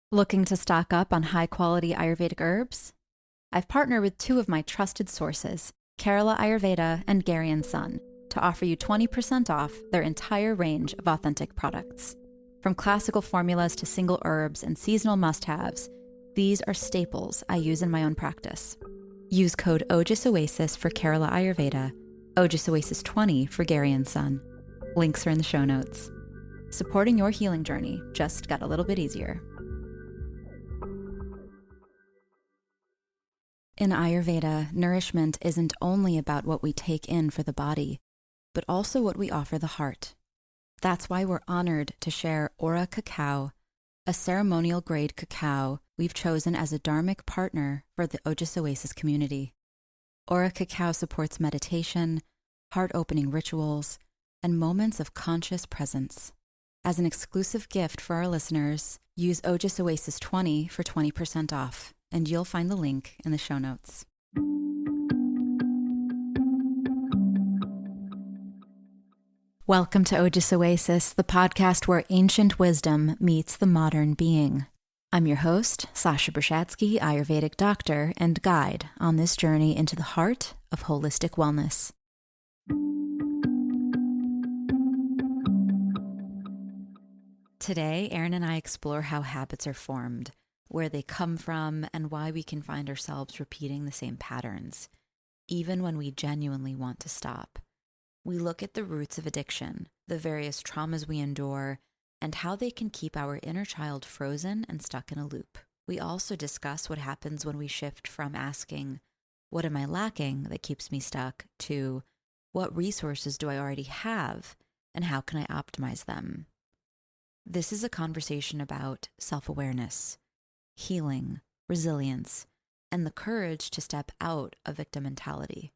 Looking to stock up on high-quality Ayurvedic herbs? I've partnered with two of my trusted sources, Kerala Ayurveda and Gary and Son, to offer you 20% off their entire range of authentic products. From classical formulas to single herbs and seasonal must-haves, these are staples I use in my own practice. Use code Ojas Oasis for Kerala Ayurveda, Ojas Oasis 20 for Gary and Son. Links are in the show notes. Supporting your healing journey just got a little bit easier. In Ayurveda, nourishment isn't only about what we take in for the body, but also what we offer the heart. That's why we're honored to share Aura Cacao, a ceremonial grade cacao we've chosen as a dharmic partner for the Ojas Oasis community. Aura Cacao supports meditation, heart-opening rituals, and moments of conscious presence. As an exclusive gift for our listeners, use Ojas Oasis 20 for 20% off, and you'll find the link in the show notes. Welcome to Ojas Oasis, the podcast where ancient wisdom meets the modern being. I'm your host, Sasha Brashadsky, Ayurvedic doctor and guide on this journey into the heart of holistic wellness. Today, Erin and I explore how habits are formed, where they come from, and why we can find ourselves repeating the same patterns, even when we genuinely want to stop. We look at the roots of addiction, the various traumas we endure, and how they can keep our inner child frozen and stuck in a loop. We also discuss what happens when we shift from asking, "What am I lacking that keeps me stuck?" to "What resources do I already have, and how can I optimize them?" This is a conversation about self-awareness, healing, resilience, and the courage to step out of victim mentality.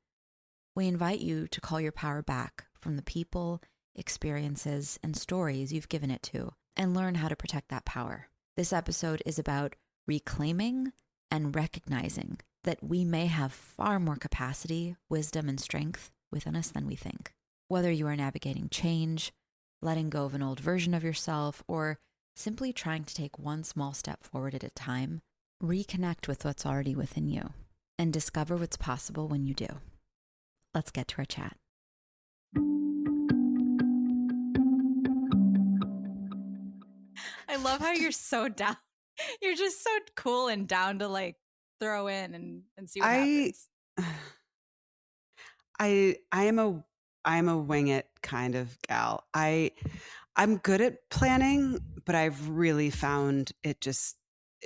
We invite you to call your power back from the people, experiences, and stories you've given it to, and learn how to protect that power. This episode is about reclaiming and recognizing that we may have far more capacity, wisdom, and strength within us than we think. Whether you are navigating change, letting go of an old version of yourself, or simply trying to take one small step forward at a time, reconnect with what's already within you and discover what's possible when you do. Let's get to our chat. I love how you're so down. You're just so cool and down to like throw in and see what happens. I am a wing it kind of gal. I'm good at planning, but I've really found it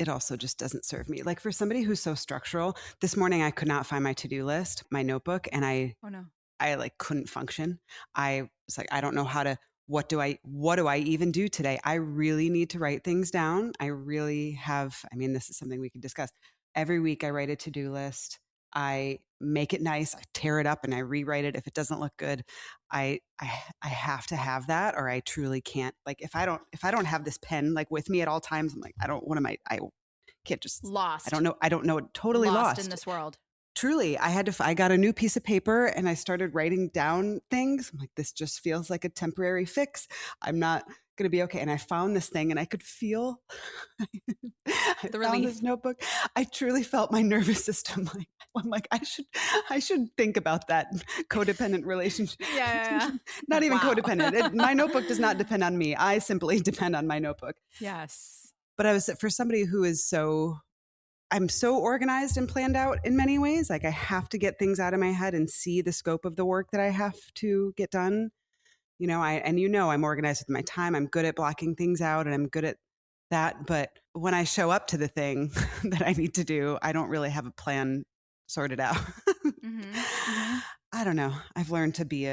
also just doesn't serve me. Like for somebody who's so structural, this morning I could not find my to-do list, my notebook, and I like couldn't function. I was like, I don't know how to, what do I even do today? I really need to write things down. I really have, this is something we can discuss. Every week I write a to-do list. I make it nice. I tear it up and I rewrite it. If it doesn't look good, I have to have that, or I truly can't. Like if I don't have this pen like with me at all times, I'm like, I can't just Lost. I don't know. Totally lost in this world. Truly, I got a new piece of paper and I started writing down things. I'm like, this just feels like a temporary fix. I'm not going to be okay. And I found this thing and I could feel I found this notebook. I truly felt my nervous system. I'm like, I should think about that codependent relationship. Yeah. Not even codependent. My notebook does not depend on me. I simply depend on my notebook. Yes. But for somebody who is I'm so organized and planned out in many ways. Like I have to get things out of my head and see the scope of the work that I have to get done. I'm organized with my time. I'm good at blocking things out and I'm good at that. But when I show up to the thing that I need to do, I don't really have a plan sorted out. I don't know. I've learned to be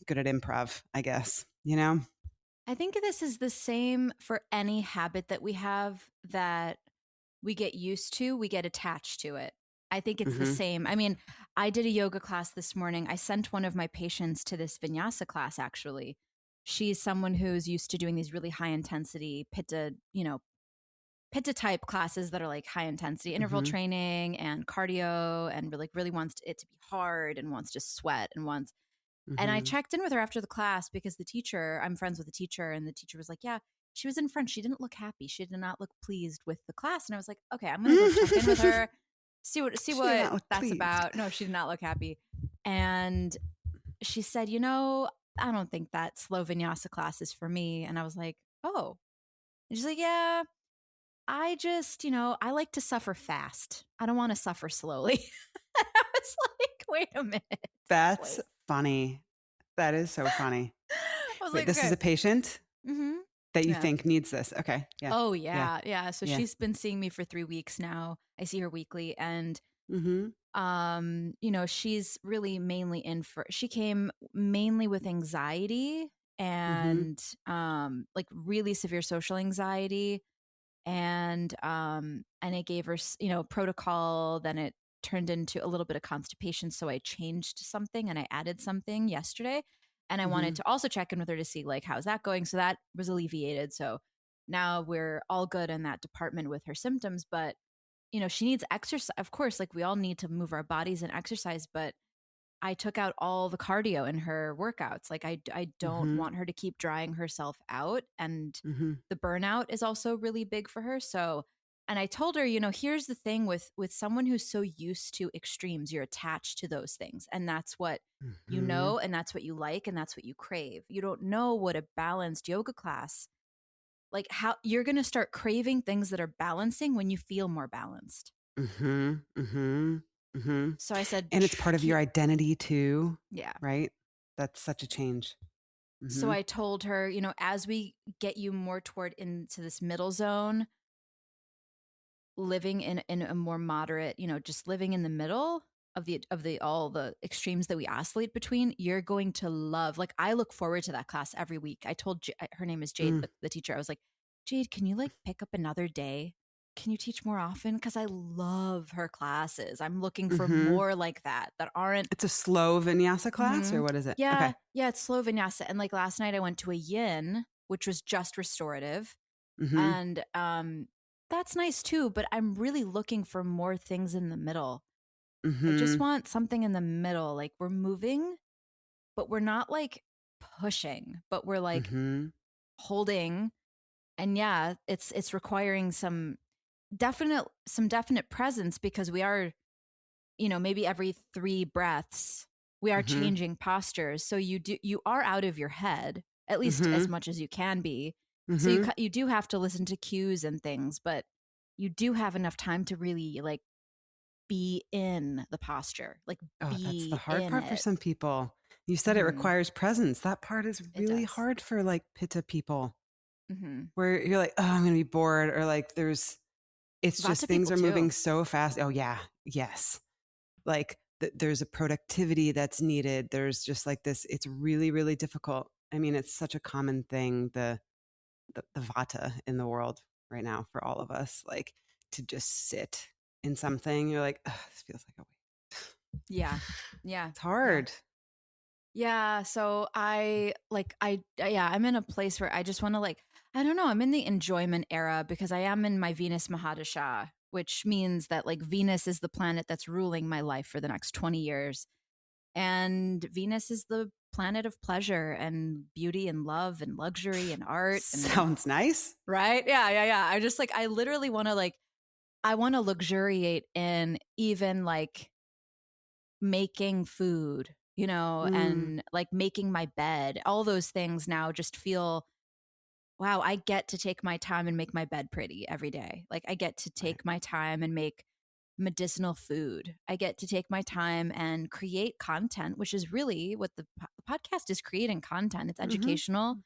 good at improv, I guess, I think this is the same for any habit that we have that we get used to, we get attached to it. I think it's the same. I did a yoga class this morning. I sent one of my patients to this vinyasa class, actually. She's someone who's used to doing these really high intensity pitta type classes that are like high intensity interval training and cardio, and really wants it to be hard and wants to sweat and wants. And I checked in with her after the class because I'm friends with the teacher, and the teacher was like, yeah, she was in front. She didn't look happy. She did not look pleased with the class. And I was like, okay, I'm gonna go check in with her, see She did what not look that's pleased. about. No, she did not look happy. And she said, I don't think that slow vinyasa class is for me. And I was like, oh. And she's like, yeah, I just, I like to suffer fast. I don't want to suffer slowly. I was like, wait a minute. That's Wait. funny. That is so funny. I was Wait, like, this is okay. a patient Mm-hmm. that you Yeah. think needs this. Okay. Yeah. Oh, Yeah. yeah. Yeah. So Yeah. she's been seeing me for 3 weeks now. I see her weekly. And Mm-hmm. she's really mainly she came mainly with anxiety Mm-hmm. and like really severe social anxiety. And it gave her, protocol. Then it turned into a little bit of constipation. So I changed something and I added something yesterday. And I Mm-hmm. wanted to also check in with her to see like, how's that going? So that was alleviated. So now we're all good in that department with her symptoms. But she needs exercise. Of course, like we all need to move our bodies and exercise, but I took out all the cardio in her workouts. Like I don't Mm-hmm. want her to keep drying herself out. And Mm-hmm. the burnout is also really big for her. So, and I told her, here's the thing with someone who's so used to extremes, you're attached to those things. And that's what Mm-hmm. and that's what you like, and that's what you crave. You don't know what a balanced yoga class, like how you're going to start craving things that are balancing when you feel more balanced. Mm-hmm. Mm-hmm. Mm-hmm. So I said, And it's part of your identity too, yeah. right? That's such a change. So Mm-hmm. I told her, as we get you more toward into this middle zone, living in a more moderate, just living in the middle of the all the extremes that we oscillate between, you're going to love. Like I look forward to that class every week. I told her name is Jade, Mm. the teacher. I was like, Jade, can you like pick up another day? Can you teach more often? Because I love her classes. I'm looking for Mm-hmm. more like that aren't. It's a slow vinyasa class, Mm-hmm. or what is it? Yeah, Okay. yeah, it's slow vinyasa. And like last night, I went to a yin, which was just restorative, Mm-hmm. and that's nice too. But I'm really looking for more things in the middle. I just Mm-hmm. want something in the middle. Like we're moving, but we're not like pushing, but we're like Mm-hmm. holding. And yeah, it's requiring some definite presence, because we are, maybe every 3 breaths, we are Mm-hmm. changing postures. So you are out of your head, at least Mm-hmm. as much as you can be. So Mm-hmm. you do have to listen to cues and things, but you do have enough time to really like be in the posture, like Oh, that's the be hard in part for it. some people. You said it Hmm. requires presence. That part is It really does. hard for like pitta people, Hmm. where you're like, oh, I'm going to be bored, or like it's just Vata things people are too. moving so fast. Oh, yeah. Yes. Like there's a productivity that's needed. There's just like this, it's really, really difficult. I mean, it's such a common thing, the vata in the world right now for all of us, like to just sit in something. You're like, this feels like a weight. Yeah. Yeah. It's Yeah. hard. Yeah. So I'm in a place where I just want to like, I don't know, I'm in the enjoyment era, because I am in my Venus Mahadasha, which means that like Venus is the planet that's ruling my life for the next 20 years. And Venus is the planet of pleasure and beauty and love and luxury and art and Sounds nice. right. Yeah. Yeah. Yeah. I literally want to like, I want to luxuriate in even like making food, Mm, and like making my bed. All those things now just feel, wow, I get to take my time and make my bed pretty every day. Like I get to right. take my time and make medicinal food. I get to take my time and create content, which is really what the podcast is, creating content. It's Mm-hmm. educational.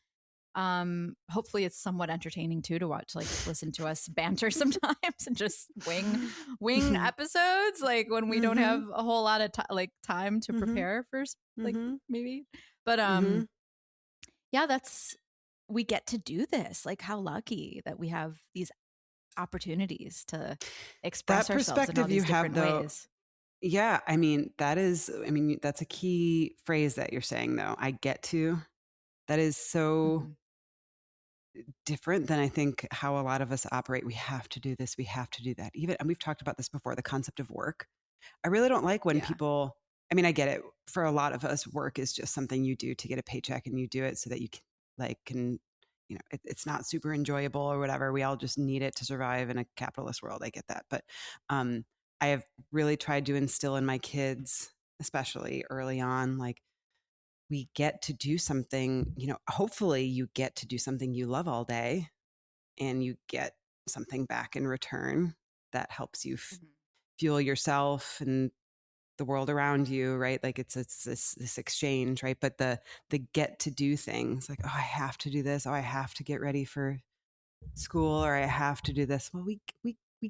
Hopefully it's somewhat entertaining too to watch, like listen to us banter sometimes and just wing Mm-hmm. episodes, like when we don't Mm-hmm. have a whole lot of like time to Mm-hmm. prepare for like Mm-hmm. maybe. But Mm-hmm. yeah, we get to do this. Like how lucky that we have these opportunities to express That ourselves in all perspective you these have, different though, ways. yeah, I mean, that's a key phrase that you're saying, though. I get to. That is so Hmm. different than I think how a lot of us operate. We have to do this, we have to do that. Even, and we've talked about this before, the concept of work. I really don't like when Yeah. people, I mean, I get it. For a lot of us, work is just something you do to get a paycheck, and you do it so that you can it's not super enjoyable or whatever. We all just need it to survive in a capitalist world. I get that. But um, I have really tried to instill in my kids, especially early on, like, we get to do something, hopefully you get to do something you love all day and you get something back in return that helps you Mhm. fuel yourself and the world around you, right? Like it's this exchange, right? But the get to do things, like, oh, I have to do this, oh, I have to get ready for school, or I have to do this. Well, we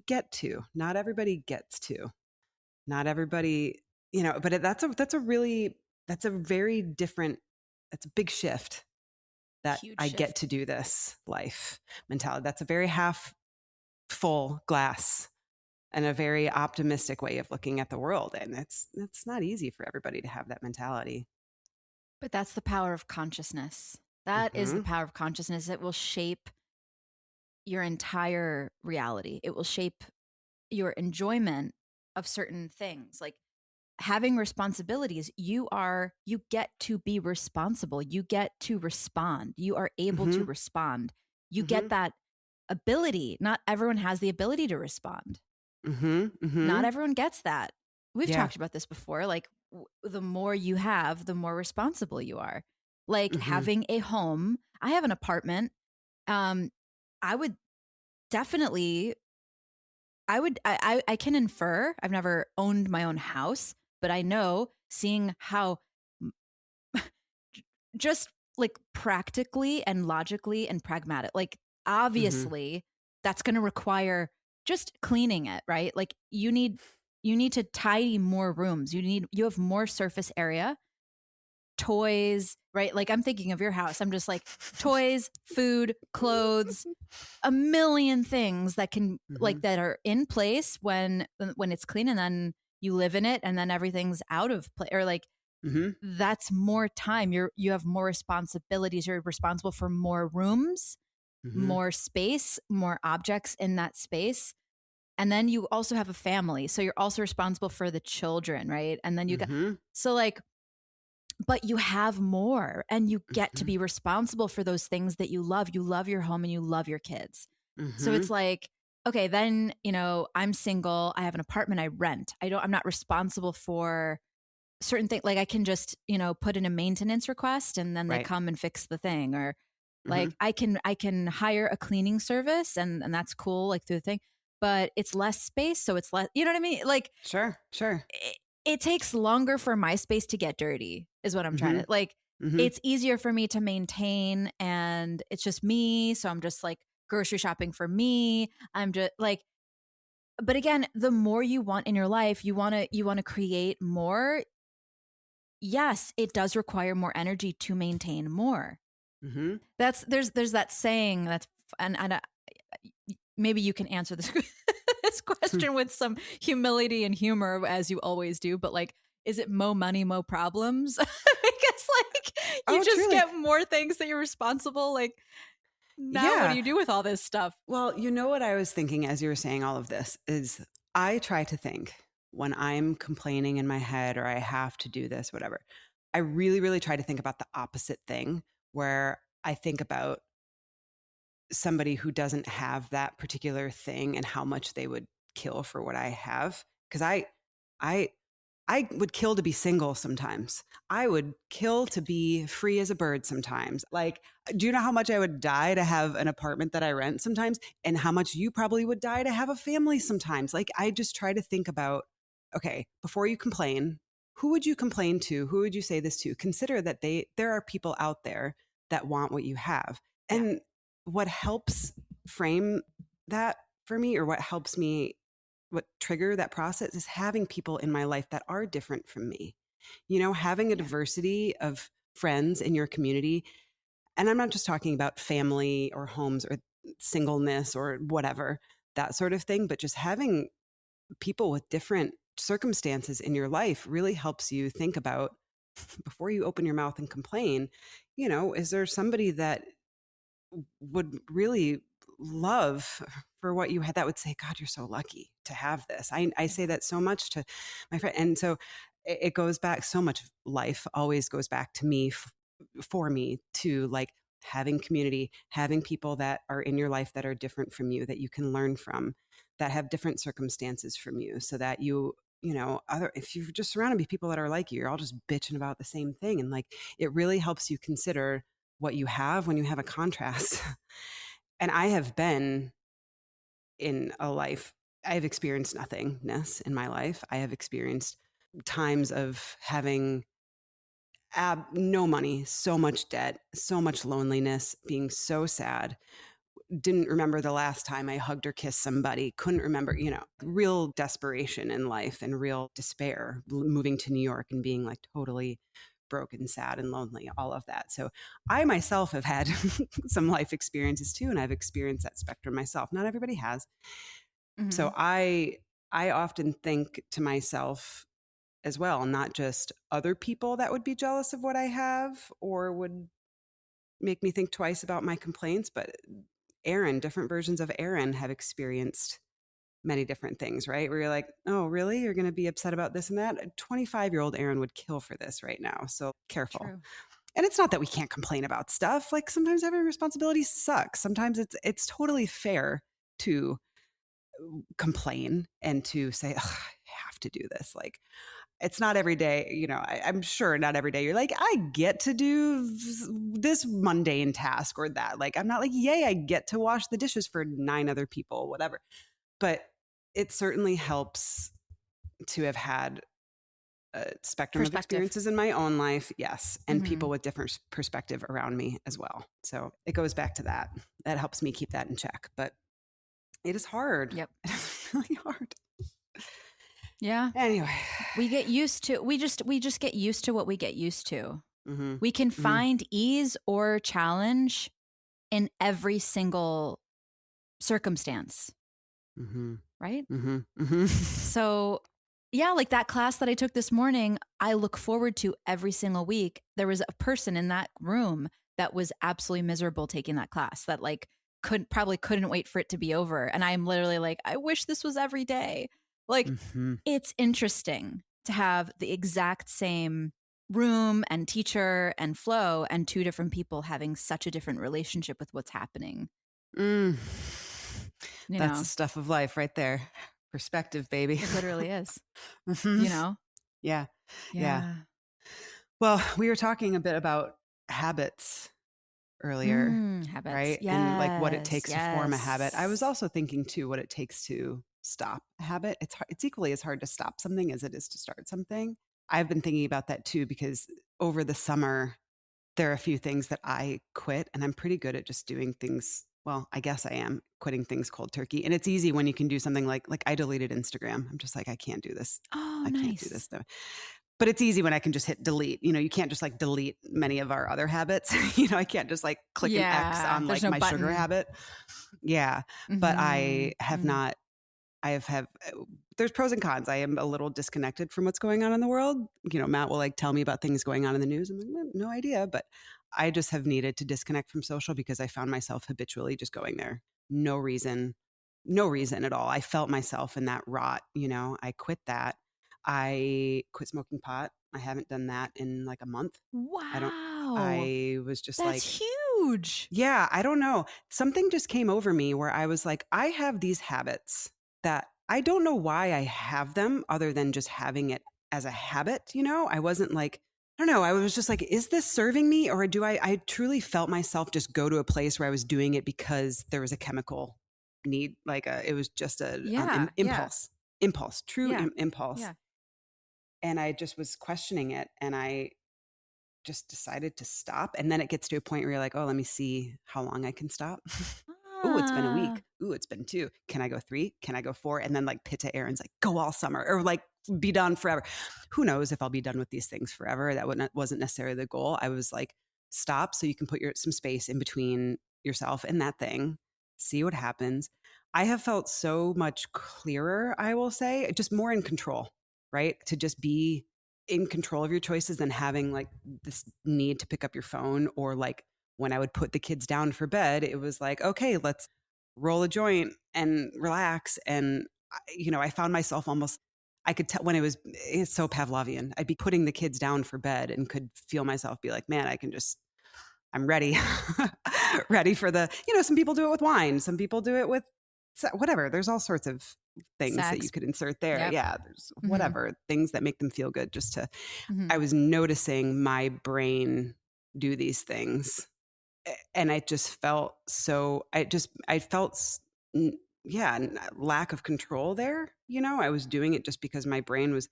get to. Not everybody gets to. Not everybody, but that's a very different, that's a big shift, that Huge I get shift. to do this life mentality. That's a very half full glass and a very optimistic way of looking at the world. And it's not easy for everybody to have that mentality. But that's the power of consciousness. That is the Mm-hmm. power of consciousness. It will shape your entire reality. It will shape your enjoyment of certain things. Like having responsibilities, you get to be responsible. You get to respond. You are able Mm-hmm. to respond. You Mm-hmm. get that ability. Not everyone has the ability to respond. Mm-hmm. Not Mm-hmm. everyone gets that. We've Yeah. talked about this before. Like, the more you have, the more responsible you are. Like Mm-hmm. having a home. I have an apartment. Um, I would definitely. I would. I can infer. I've never owned my own house, but I know seeing how just like practically and logically and pragmatic. Like Mm-hmm. obviously, that's going to require just cleaning it, right? Like you need to tidy more rooms. You have more surface area, toys, right? Like I'm thinking of your house. I'm just like toys, food, clothes, a million things that can Mm-hmm. like that are in place when it's clean, and then you live in it and then everything's out of place, or like Mm-hmm. that's more time. You have more responsibilities. You're responsible for more rooms, Mm-hmm. more space, more objects in that space. And then you also have a family. So you're also responsible for the children, right? And then you got Mm-hmm. so like but you have more, and you get to Mm-hmm. be responsible for those things that you love. You love your home and you love your kids. So Mm-hmm. it's like, okay, then, I'm single, I have an apartment, I rent. I'm not responsible for certain things. Like I can just, put in a maintenance request and then they Right. come and fix the thing. Or Mm-hmm. like I can hire a cleaning service, and that's cool, like through the thing, but it's less space. So it's less, you know what I mean? Like Sure. Sure. it takes longer for my space to get dirty is what I'm trying Mm-hmm. to like. Mm-hmm. It's easier for me to maintain, and it's just me. So I'm just like grocery shopping for me. I'm just like, but again, the more you want in your life, you want to create more. Yes, it does require more energy to maintain more. Mm-hmm. There's that saying that's and maybe you can answer this this question with some humility and humor as you always do, but like, is it mo money mo problems? Because like you Oh, just truly. get more things that you're responsible. Like now what do Yeah. you do with all this stuff? Well, what I was thinking as you were saying all of this is, I try to think when I'm complaining in my head or I have to do this, whatever. I really, really try to think about the opposite thing, where I think about somebody who doesn't have that particular thing and how much they would kill for what I have. Because I, I would kill to be single sometimes. I would kill to be free as a bird sometimes. Like, do you know how much I would die to have an apartment that I rent sometimes? And how much you probably would die to have a family sometimes? Like, I just try to think about, okay, before you complain, who would you complain to? Who would you say this to? Consider that there are people out there that want what you have. Yeah. And what helps frame that for me, or what trigger that process, is having people in my life that are different from me. Having a Yeah. diversity of friends in your community. And I'm not just talking about family or homes or singleness or whatever, that sort of thing, but just having people with different circumstances in your life really helps you think about, before you open your mouth and complain, is there somebody that would really love for what you had, that would say, God, you're so lucky to have this. I say Mhm. that so much to my friend. And so it goes back so much. Life always goes back to me, for me, to like, having community, having people that are in your life that are different from you, that you can learn from, that have different circumstances from you, so that if you're just surrounded by people that are like you, you're all just bitching about the same thing. And like, it really helps you consider what you have when you have a contrast. And I have been in a life, I've experienced nothingness in my life. I have experienced times of having no money, so much debt, so much loneliness, being so sad. Didn't remember the last time I hugged or kissed somebody. Couldn't remember, real desperation in life and real despair, moving to New York and being like totally broken, sad, and lonely, all of that. So I myself have had some life experiences too, and I've experienced that spectrum myself. Not everybody has. Mm-hmm. So I often think to myself as well, not just other people that would be jealous of what I have or would make me think twice about my complaints, but different versions of Erin have experienced many different things, right? Where you're like, oh, really? You're going to be upset about this and that? A 25-year-old Erin would kill for this right now. So careful. True. And it's not that we can't complain about stuff. Like, sometimes having responsibility sucks. Sometimes it's totally fair to complain and to say, I have to do this. Like, it's not every day, I'm sure not every day you're like, I get to do this mundane task or that. Like, I'm not like, yay, I get to wash the dishes for 9 other people, whatever. But it certainly helps to have had a spectrum of experiences in my own life. Yes. And people with different perspective around me as well. So it goes back to that. That helps me keep that in check. But it is hard. Yep. It's really hard. Yeah. Anyway, we just get used to what we get used to. Mm-hmm. We can find ease or challenge in every single circumstance. Mm-hmm. Right? Mm-hmm. Mm-hmm. So yeah, like that class that I took this morning, I look forward to every single week. There was a person in that room that was absolutely miserable taking that class, that like couldn't wait for it to be over. And I'm literally like, I wish this was every day. Like, It's interesting to have the exact same room and teacher and flow and 2 different people having such a different relationship with what's happening. That's the stuff of life right there. Perspective, baby. It literally is. Yeah. Well, we were talking a bit about habits earlier, habits. right? Yes, and like what it takes to form a habit. I was also thinking too, what it takes to stop a habit. It's equally as hard to stop something as it is to start something. I've been thinking about that too, because over the summer, there are a few things that I quit, and I'm pretty good at just doing things. Well, I guess I am quitting things cold turkey. And it's easy when you can do something like I deleted Instagram. I'm just like, I can't do this. Oh, I nice. can't do this. But it's easy when I can just hit delete. You can't just like delete many of our other habits. I can't just like click an X on like my sugar habit. Yeah. But I have not, there's pros and cons. I am a little disconnected from what's going on in the world. Matt will like tell me about things going on in the news. I'm like, no idea. But I just have needed to disconnect from social because I found myself habitually just going there. No reason at all. I felt myself in that rot. I quit that. I quit smoking pot. I haven't done that in like a month. Wow. I was just That's like, huge. Yeah, I don't know. Something just came over me where I was like, I have these habits that I don't know why I have them other than just having it as a habit. I wasn't like, I don't know. I was just like, is this serving me? Or do I truly felt myself just go to a place where I was doing it because there was a chemical need. It was just an impulse, true impulse. Yeah. And I just was questioning it, and I just decided to stop. And then it gets to a point where you're like, oh, let me see how long I can stop. Oh, it's been a week. Ooh, it's been 2. Can I go 3? Can I go 4? And then like pit to Erin's like, go all summer, or like be done forever. Who knows if I'll be done with these things forever? That wasn't necessarily the goal. I was like, stop so you can put some space in between yourself and that thing. See what happens. I have felt so much clearer, I will say, just more in control, right? To just be in control of your choices than having like this need to pick up your phone. Or like when I would put the kids down for bed, it was like, okay, let's roll a joint and relax. And I found myself almost, I could tell when it's so Pavlovian. I'd be putting the kids down for bed and could feel myself be like, man, I can just I'm ready, ready for the, some people do it with wine. Some people do it with whatever. There's all sorts of things that you Sex. could insert there. Yep. Yeah. There's Mm-hmm. whatever things that make them feel good just to, Mm-hmm. I was noticing my brain do these things. And I just felt so, I felt, lack of control there. I was doing it just because my brain was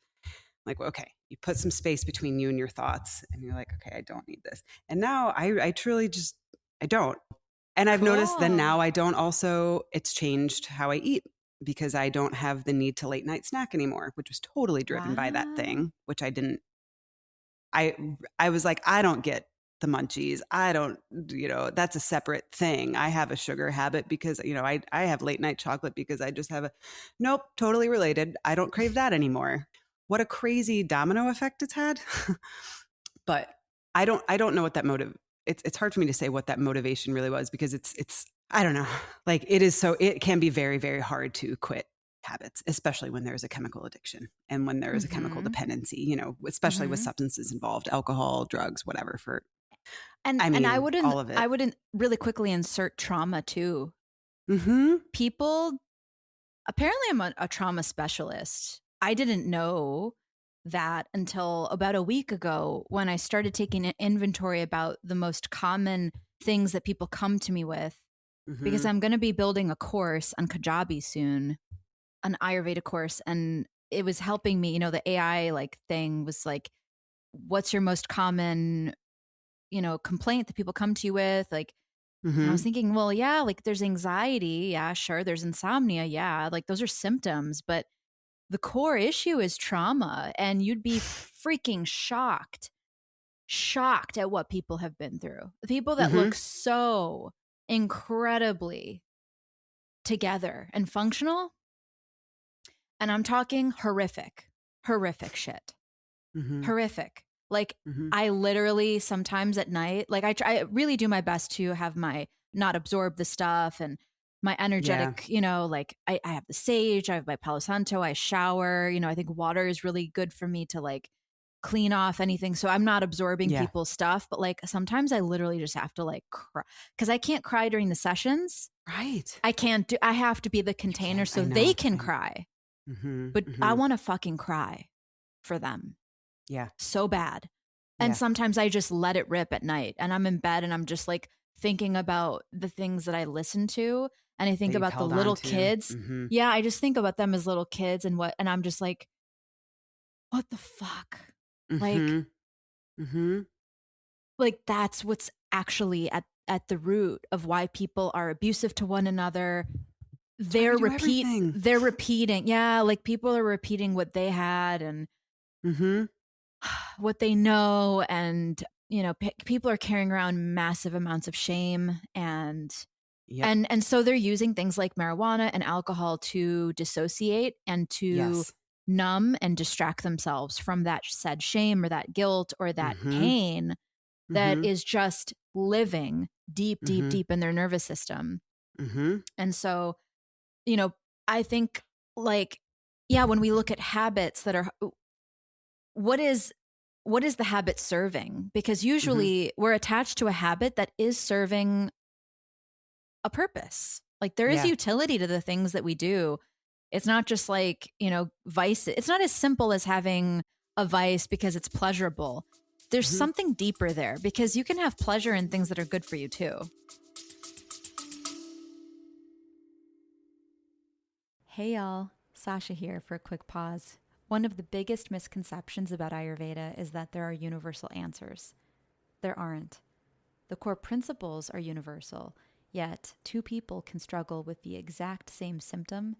like, well, okay, you put some space between you and your thoughts and you're like, okay, I don't need this. And now I truly just, I don't. And I've noticed then Cool. now I don't also, it's changed how I eat because I don't have the need to late night snack anymore, which was totally driven by that Wow. thing, which I didn't, I, I was like, I don't get the munchies. I don't, that's a separate thing. I have a sugar habit because, I have late night chocolate because I just have nope, totally related. I don't crave that anymore. What a crazy domino effect it's had. But I don't know what that it's hard for me to say what that motivation really was because it's I don't know. Like it can be very, very hard to quit habits, especially when there's a chemical addiction and when there is a chemical Mm-hmm. dependency, especially with Mm-hmm. substances involved, alcohol, drugs, whatever And I and I mean, wouldn't all of it. I wouldn't really quickly insert trauma too. Mhm. People apparently I'm a trauma specialist. I didn't know that until about a week ago when I started taking an inventory about the most common things that people come to me with because Mhm. I'm going to be building a course on Kajabi soon, an Ayurveda course, and it was helping me, the AI like thing was like what's your most common, complaint that people come to you with, like. And I was Mhm. thinking, well, yeah, like there's anxiety. Yeah, sure. There's insomnia. Yeah. Like those are symptoms. But the core issue is trauma. And you'd be freaking shocked at what people have been through. The people that look Mhm. so incredibly together and functional. And I'm talking horrific shit. Mhm. Horrific. Like Mhm. I literally sometimes at night, like I really do my best to have my not absorb the stuff and my Yeah. energetic, like I have the sage, I have my Palo Santo, I shower, I think water is really good for me to like clean off anything. So I'm not absorbing Yeah. people's stuff, but like sometimes I literally just have to like cry because I can't cry during the sessions. Right. I have to be the You container can't. so I they know. can cry, Mhm. but I Mhm. want to fucking cry for them Yeah. so bad. And Yeah. sometimes I just let it rip at night and I'm in bed and I'm just like thinking about the things that I listen to. And I That think you've about the held on little to. kids. Mhm. Yeah, I just think about them as little kids and I'm just like, what the fuck? Like, Mhm. Mhm. like that's what's actually at the root of why people are abusive to one another. That's why we do everything. They're repeating. Yeah, like people are repeating what they had and Mhm. what they know and people are carrying around massive amounts of shame Yep. and so they're using things like marijuana and alcohol to dissociate and to Yes. numb and distract themselves from that said shame or that guilt or that Mhm. pain that Mhm. is just living Mhm. deep in their nervous system. Mhm. And so you know I think like yeah, when we look at habits that are what is the habit serving, because Mhm. usually we're attached to a habit that is serving a purpose, like there is Yeah. utility to the things that we do. It's not just like vice. It's not as simple as having a vice because it's pleasurable. There's Mhm. something deeper there because you can have pleasure in things that are good for you too. Hey y'all, Sasha here for a quick pause. One of the biggest misconceptions about Ayurveda is that there are universal answers. There aren't. The core principles are universal, yet two people can struggle with the exact same symptom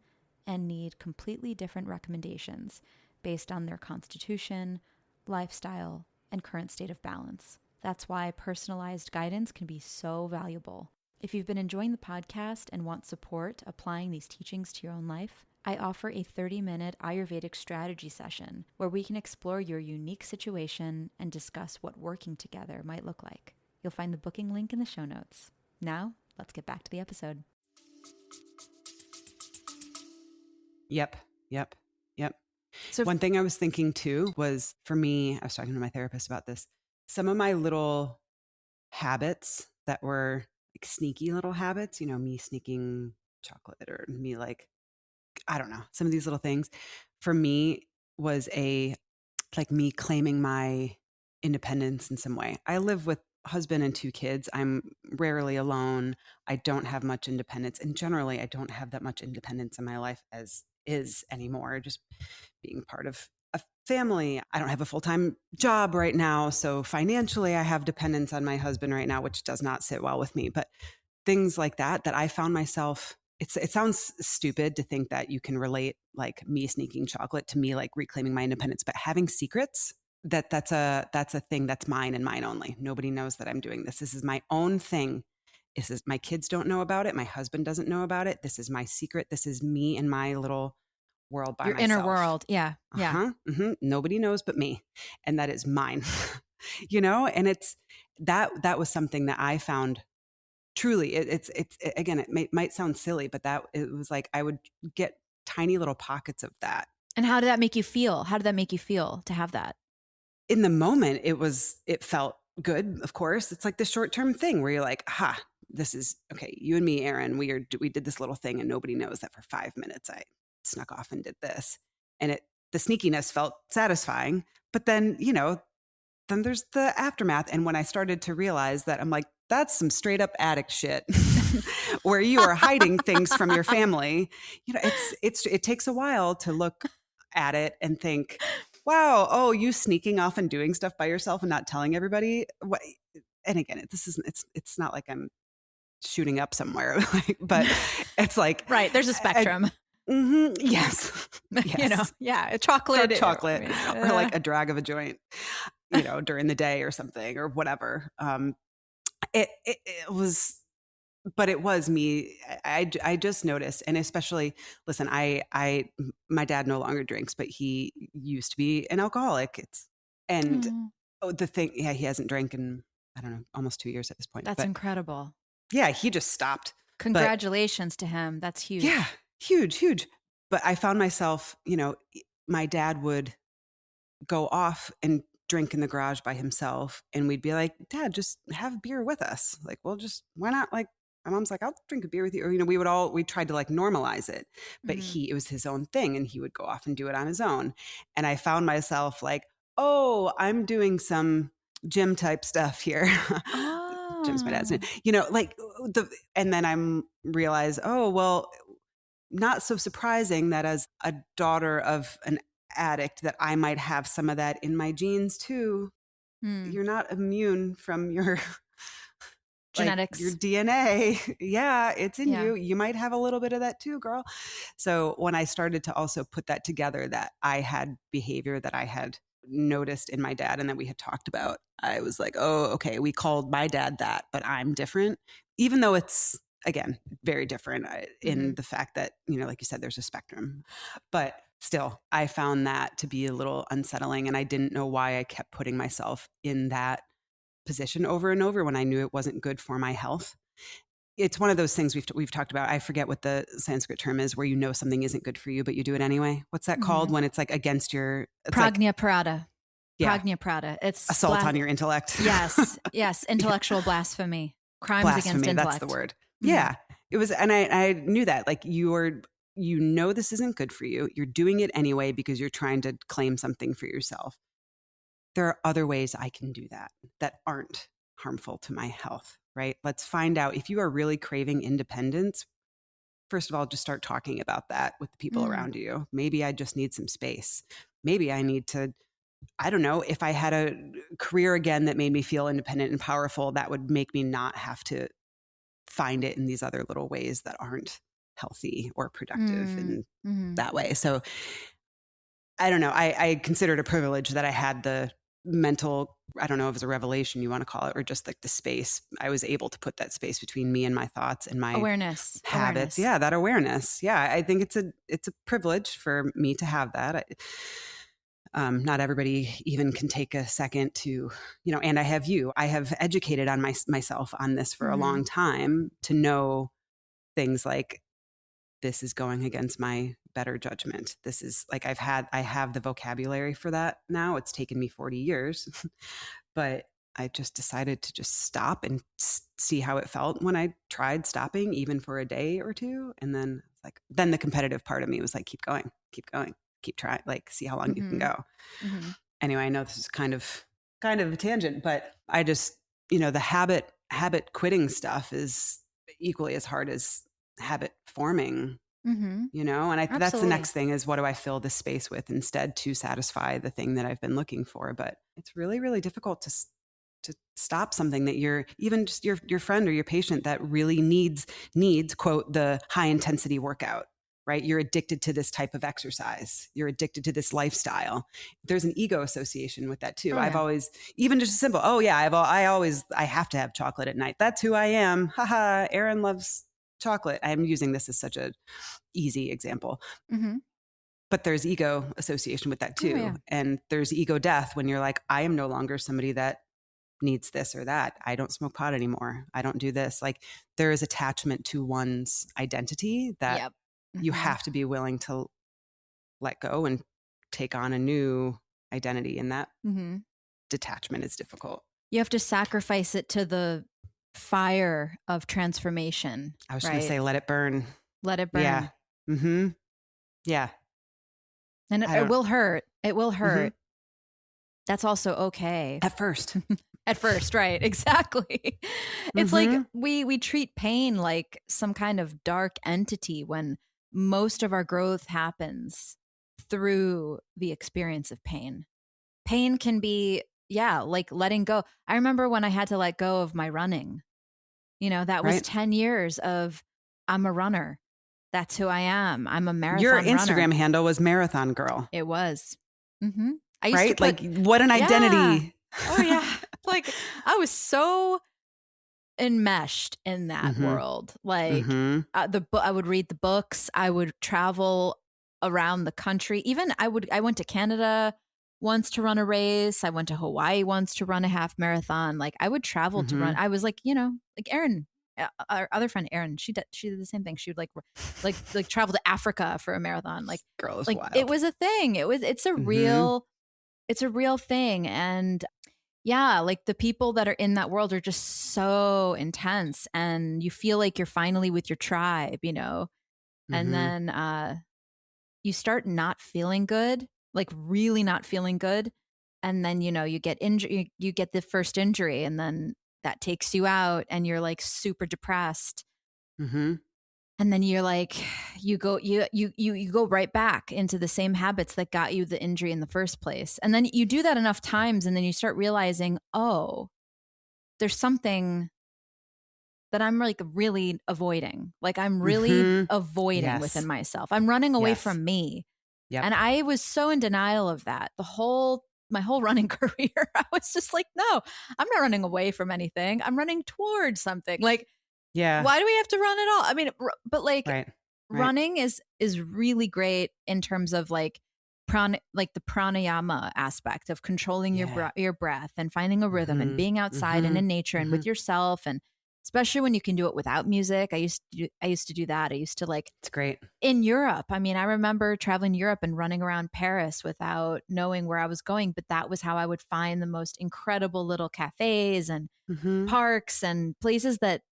and need completely different recommendations based on their constitution, lifestyle, and current state of balance. That's why personalized guidance can be so valuable. If you've been enjoying the podcast and want support applying these teachings to your own life, I offer a 30-minute Ayurvedic strategy session where we can explore your unique situation and discuss what working together might look like. You'll find the booking link in the show notes. Now, let's get back to the episode. Yep. Yep. Yep. So, One thing I was thinking too was for me, I was talking to my therapist about this. Some of my little habits that were like sneaky little habits, me sneaking chocolate or me like, I don't know, some of these little things for me was like me claiming my independence in some way. I live with husband and two kids. I'm rarely alone. I don't have much independence. And generally, I don't have that much independence in my life as is anymore, just being part of a family. I don't have a full-time job right now. So financially, I have dependence on my husband right now, which does not sit well with me. But things like that I found myself, it sounds stupid to think that you can relate like me sneaking chocolate to me like reclaiming my independence, but having secrets, that's a thing that's mine and mine only. Nobody knows that I'm doing this. This is my own thing. This is, my kids don't know about it. My husband doesn't know about it. This is my secret. This is me and my little world by Your inner myself. world. Yeah. Yeah. Nobody knows but me. And that is mine. And it's that was something that I found truly. Again, might sound silly, but that it was like I would get tiny little pockets of that. And how did that make you feel? How did that make you feel to have that? In the moment, it felt good. Of course, it's like the short-term thing where you're like, this is okay. You and me, Erin, we did this little thing and nobody knows that for 5 minutes I snuck off and did this. And the sneakiness felt satisfying, but then, then there's the aftermath. And when I started to realize that, I'm like, that's some straight up addict shit where you are hiding things from your family. It takes a while to look at it and think, wow, oh, you sneaking off and doing stuff by yourself and not telling everybody. And again, it's not like I'm shooting up somewhere, but it's like, right. There's a spectrum. Yes. Yeah. A chocolate. Or like a drag of a joint, during the day or something or whatever. It was, but it was me. I just noticed, and especially, listen, my dad no longer drinks, but he used to be an alcoholic. The thing, yeah, he hasn't drank in, I don't know, almost 2 years at this point. That's incredible. Yeah, he just stopped. Congratulations to him. That's huge. Yeah, huge. But I found myself, my dad would go off and drink in the garage by himself, and we'd be like, Dad, just have beer with us. Like, well, just why not? Like, my mom's like, I'll drink a beer with you. Or, we tried to like normalize it, but it was his own thing and he would go off and do it on his own. And I found myself like, oh, I'm doing some gym type stuff here. Jim's my dad's name, and then I'm realize, oh, well, not so surprising that as a daughter of an addict that I might have some of that in my genes too. You're not immune from your genetics, your DNA. Yeah, it's in you. You might have a little bit of that too, girl. So when I started to also put that together, that I had behavior that I had noticed in my dad and that we had talked about, I was like, oh, okay, we called my dad that, but I'm different, even though it's, again, very different in the fact that, like you said, there's a spectrum. But still, I found that to be a little unsettling. And I didn't know why I kept putting myself in that position over and over when I knew it wasn't good for my health. It's one of those things we've talked about. I forget what the Sanskrit term is, where something isn't good for you, but you do it anyway. What's that called when it's like against your... Prajna Parada. Yeah. Prajna Parada. It's assault on your intellect. Yes. Intellectual blasphemy. Crimes against intellect. That's the word. Yeah. It was, and I knew that, like, this isn't good for you. You're doing it anyway because you're trying to claim something for yourself. There are other ways I can do that aren't harmful to my health, right? Let's find out if you are really craving independence. First of all, just start talking about that with the people around you. Maybe I just need some space. Maybe I need to, I don't know, if I had a career again that made me feel independent and powerful, that would make me not have to find it in these other little ways that aren't healthy or productive in that way. So I don't know. I consider it a privilege that I had the mental, I don't know if it was a revelation you want to call it, or just like the space. I was able to put that space between me and my thoughts and my awareness habits. Yeah. That awareness. Yeah. I think it's a privilege for me to have that. Not everybody even can take a second to, and I have educated on myself on this for a long time to know things like, this is going against my better judgment. This is like, I have the vocabulary for that now. It's taken me 40 years, but I just decided to just stop and see how it felt when I tried stopping, even for a day or two. And then like, then the competitive part of me was like, keep going, keep trying, like, see how long you can go. Anyway, I know this is kind of a tangent, but I just, the habit quitting stuff is equally as hard as habit forming. And that's the next thing is, what do I fill this space with instead to satisfy the thing that I've been looking for? But it's really, really difficult to stop something that you're, even just your friend or your patient that really needs quote, the high intensity workout, right? You're addicted to this type of exercise. You're addicted to this lifestyle. There's an ego association with that too. I've always, even just simple, I have to have chocolate at night. That's who I am. Haha. Erin loves chocolate. I'm using this as such a easy example. But there's ego association with that too. And there's ego death when you're like, I am no longer somebody that needs this or that. I don't smoke pot anymore. I don't do this. Like, there is attachment to one's identity that you have to be willing to let go and take on a new identity. And that detachment is difficult. You have to sacrifice it to the fire of transformation. I was going to say, let it burn. Let it burn. Yeah. Yeah. And it will hurt. It will hurt. That's also okay. At first. At first, right. Exactly. It's like we treat pain like some kind of dark entity when most of our growth happens through the experience of pain. Pain can be, like letting go. I remember when I had to let go of my running. That was 10 years of, I'm a runner. That's who I am. I'm a marathon Your runner. Instagram handle was Marathon Girl. It was. I used to put, like, what an identity. Oh, yeah. Like, I was so enmeshed in that world. Like, I would read the books. I would travel around the country. Even I went to Canada once to run a race. I went to Hawaii once to run a half marathon. Like, I would travel to run. I was like, like Erin, our other friend Erin, she did the same thing. She would like travel to Africa for a marathon. Like, girl is like wild. it was a thing. It's a real thing. And like the people that are in that world are just so intense, and you feel like you're finally with your tribe, and then you start not feeling good, like really not feeling good. And then, you get injured, you get the first injury, and then that takes you out and you're like super depressed. And then you're like, you go right back into the same habits that got you the injury in the first place. And then you do that enough times, and then you start realizing, oh, there's something that I'm like really avoiding. Like, I'm really avoiding within myself. I'm running away from me. And I was so in denial of that. My whole running career, I was just like, no, I'm not running away from anything. I'm running towards something. Like, why do we have to run at all? I mean, but like, running is really great in terms of like the pranayama aspect of controlling your breath and finding a rhythm and being outside and in nature and with yourself, and especially when you can do it without music. I used to do that. I used to, like, it's great in Europe. I mean, I remember traveling to Europe and running around Paris without knowing where I was going, but that was how I would find the most incredible little cafes and parks and places that,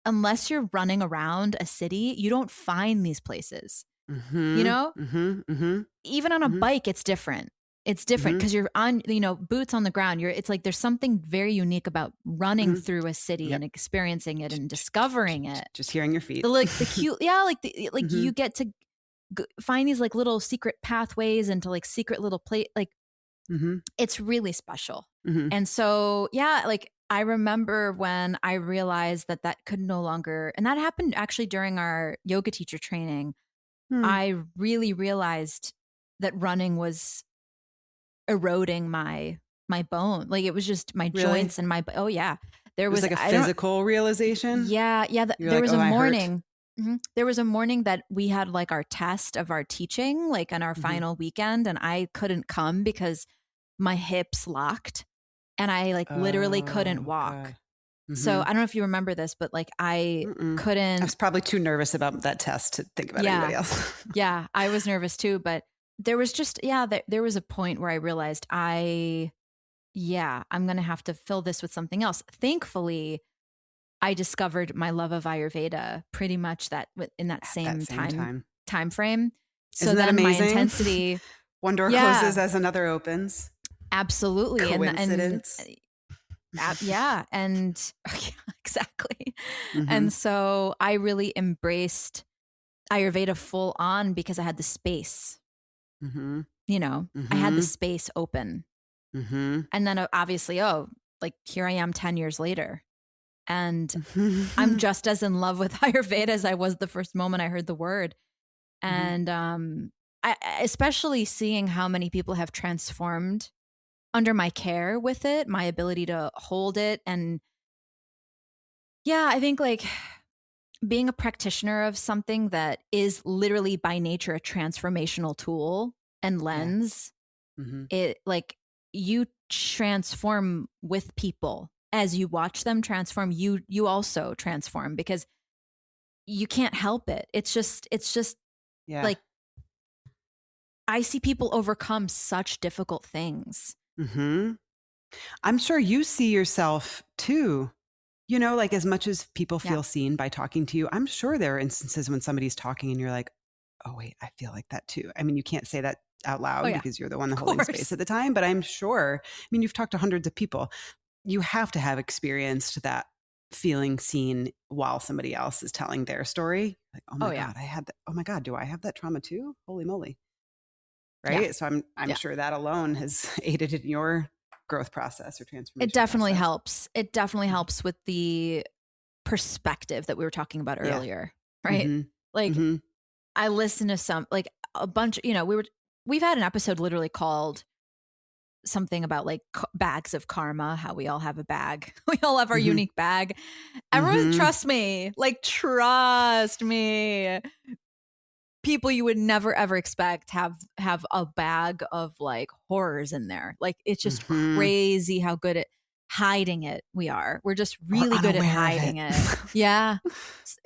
unless you're running around a city, you don't find these places. Even on a bike, it's different. It's different because you're on, boots on the ground. It's like there's something very unique about running through a city and experiencing it and discovering it. Just hearing your feet. The cute, you get to find these like little secret pathways into like secret little it's really special. And so, like, I remember when I realized that could no longer, and that happened actually during our yoga teacher training. I really realized that running was eroding my bone. Like, it was just my joints and my, there was like a physical realization. There was a morning. There was a morning that we had like our test of our teaching, like on our final weekend, and I couldn't come because my hips locked and I like literally couldn't walk. So I don't know if you remember this, but like I couldn't. I was probably too nervous about that test to think about anybody else. I was nervous too, but there was just, there was a point where I realized I yeah, I'm going to have to fill this with something else. Thankfully, I discovered my love of Ayurveda pretty much in that At that same same time. time frame. So Isn't that then my amazing? intensity, One door closes yeah, as another opens. absolutely. And Coincidence? yeah, and yeah, exactly. Mm-hmm. And so I really embraced Ayurveda full on because I had the space, Mm-hmm. I had the Mm-hmm. space open. Mm-hmm. And then obviously, like here I am 10 years later. And I'm Mm-hmm. just as in love with Ayurveda as I was the first moment I heard the word. Mm-hmm. And especially seeing how many people have transformed under my care with it, my ability to hold it. And yeah, I think like being a practitioner of something that is literally by nature a transformational tool and Yeah. lens, Mm-hmm. it like you transform with people as you watch them transform. You also transform because you can't help it. It's just Yeah. like I see people overcome such difficult things. Mm-hmm. I'm sure you see yourself too. Like as much as people Yeah. feel seen by talking to you, I'm sure there are instances when somebody's talking and you're like, oh, wait, I feel like that too. I mean, you can't say that out Oh loud yeah, because you're the one of holding space course. at the time, but I'm sure, I mean, you've talked to hundreds of people. You have to have experienced that feeling seen while somebody else is telling their story. Like, oh Oh my yeah. God, I had that. Oh my God, do I have that trauma too? Holy moly. Yeah. Right. So I'm Yeah. sure that alone has aided in your growth process or It transformation definitely process. helps. It definitely Mhm. helps with the perspective that we were talking about Yeah. earlier, right? Mm-hmm. Like Mm-hmm. I listen to some like a bunch, we've had an episode literally called something about like bags of karma, how we all have a bag. We all have our Mm-hmm. unique bag. Everyone Mm-hmm. trust me. Like trust me. People you would never ever expect have a bag of like horrors in there. Like it's just Mm-hmm. crazy how good at hiding it we are. We're just Or really good at unaware of hiding it. it. Yeah.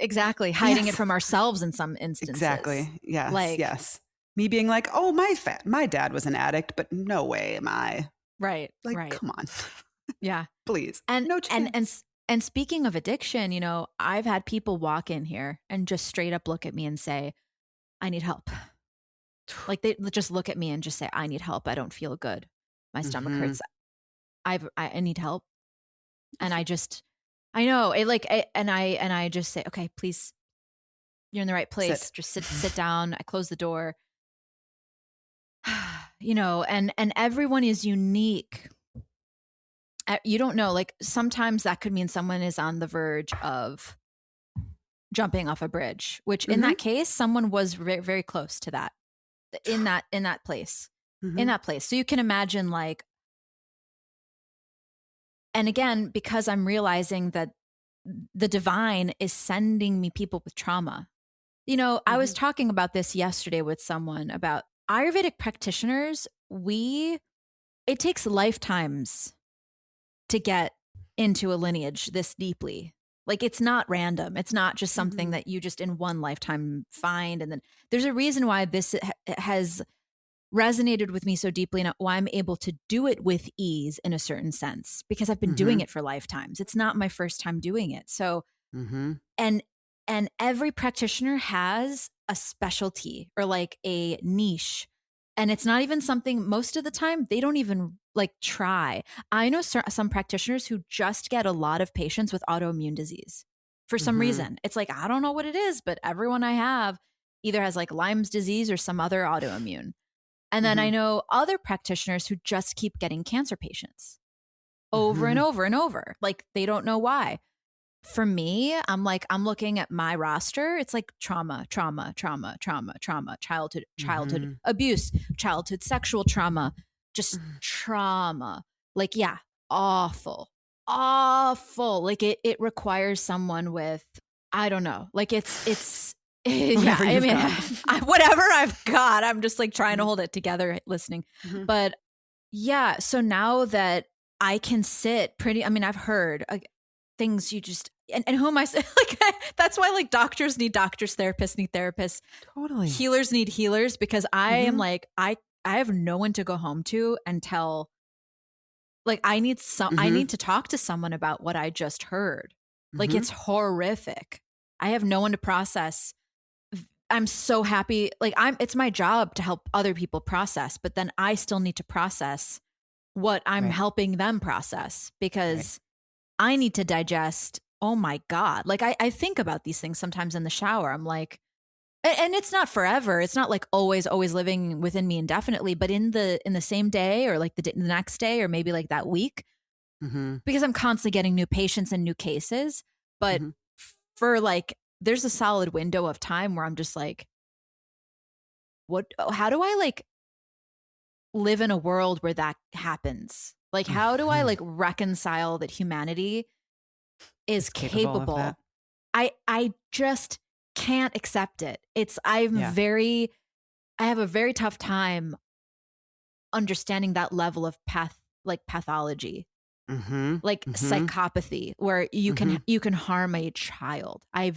Exactly. Hiding it Yes. from ourselves in some instances. Exactly. Yes. Like, Yes. Me being like, oh, my dad was an addict, but no way am I. right, Like, right. come on. Yeah. Please. And No and and chance. s- and speaking of addiction, I've had people walk in here and just straight up look at me and say, "I need help." Like they just look at me and just say, "I need help. I don't feel good. My stomach Mm-hmm. hurts. I need help." And I know it like and I just say, "Okay, please, you're in the right place. Sit. Just sit down." I close the door. And everyone is unique. You don't know, like sometimes that could mean someone is on the verge of jumping off a bridge, which in Mm-hmm. that case someone was very, very close to that in that place. In Mm-hmm. that place. So you can imagine like, and again, because I'm realizing that the divine is sending me people with trauma. I was Mm-hmm. talking about this yesterday with someone about Ayurvedic practitioners. It takes lifetimes to get into a lineage this deeply. Like it's not random. It's not just something Mm-hmm. that you just in one lifetime find. And then there's a reason why this has resonated with me so deeply and why I'm able to do it with ease in a certain sense because I've been Mm-hmm. doing it for lifetimes. It's not my first time doing it. So, Mm-hmm. and every practitioner has a specialty or like a niche, and it's not even something most of the time they don't even like try. I know some practitioners who just get a lot of patients with autoimmune disease for some Mm-hmm. reason. It's like I don't know what it is, but everyone I have either has like Lyme's disease or some other autoimmune. And then I know other practitioners who just keep getting cancer patients over and Mm-hmm. over and over. Like they don't know why. For me, I'm looking at my roster. It's like trauma, trauma, trauma, trauma, trauma, childhood Mm-hmm. abuse, childhood sexual trauma, just Mm-hmm. trauma. Like, yeah, awful, awful. Like it requires someone with, I don't know, like it's yeah, Whatever I you've mean, got. whatever I've got, I'm just like trying to hold it together listening. Mm-hmm. But yeah, so now that I can sit pretty, I mean, I've heard things you just, and who am I like, that's why like doctors need doctors, therapists need therapists, Totally. healers need healers, because I am Mm-hmm. like, I have no one to go home to and tell like I need to talk to someone about what I just heard. Like it's horrific. I have no one to process. I'm so happy. Like it's my job to help other people process, but then I still need to process what I'm helping them process because I need to digest. Oh my God. Like I think about these things sometimes in the shower. I'm like, and it's not forever. It's not like always living within me indefinitely, but in the same day or like the next day or maybe like that week, because I'm constantly getting new patients and new cases. But for like, there's a solid window of time where I'm just like, how do I like live in a world where that happens? Like, how do I like reconcile that humanity is capable of that? I just can't accept it. I have a very tough time understanding that level of pathology, like psychopathy, where you can harm a child. I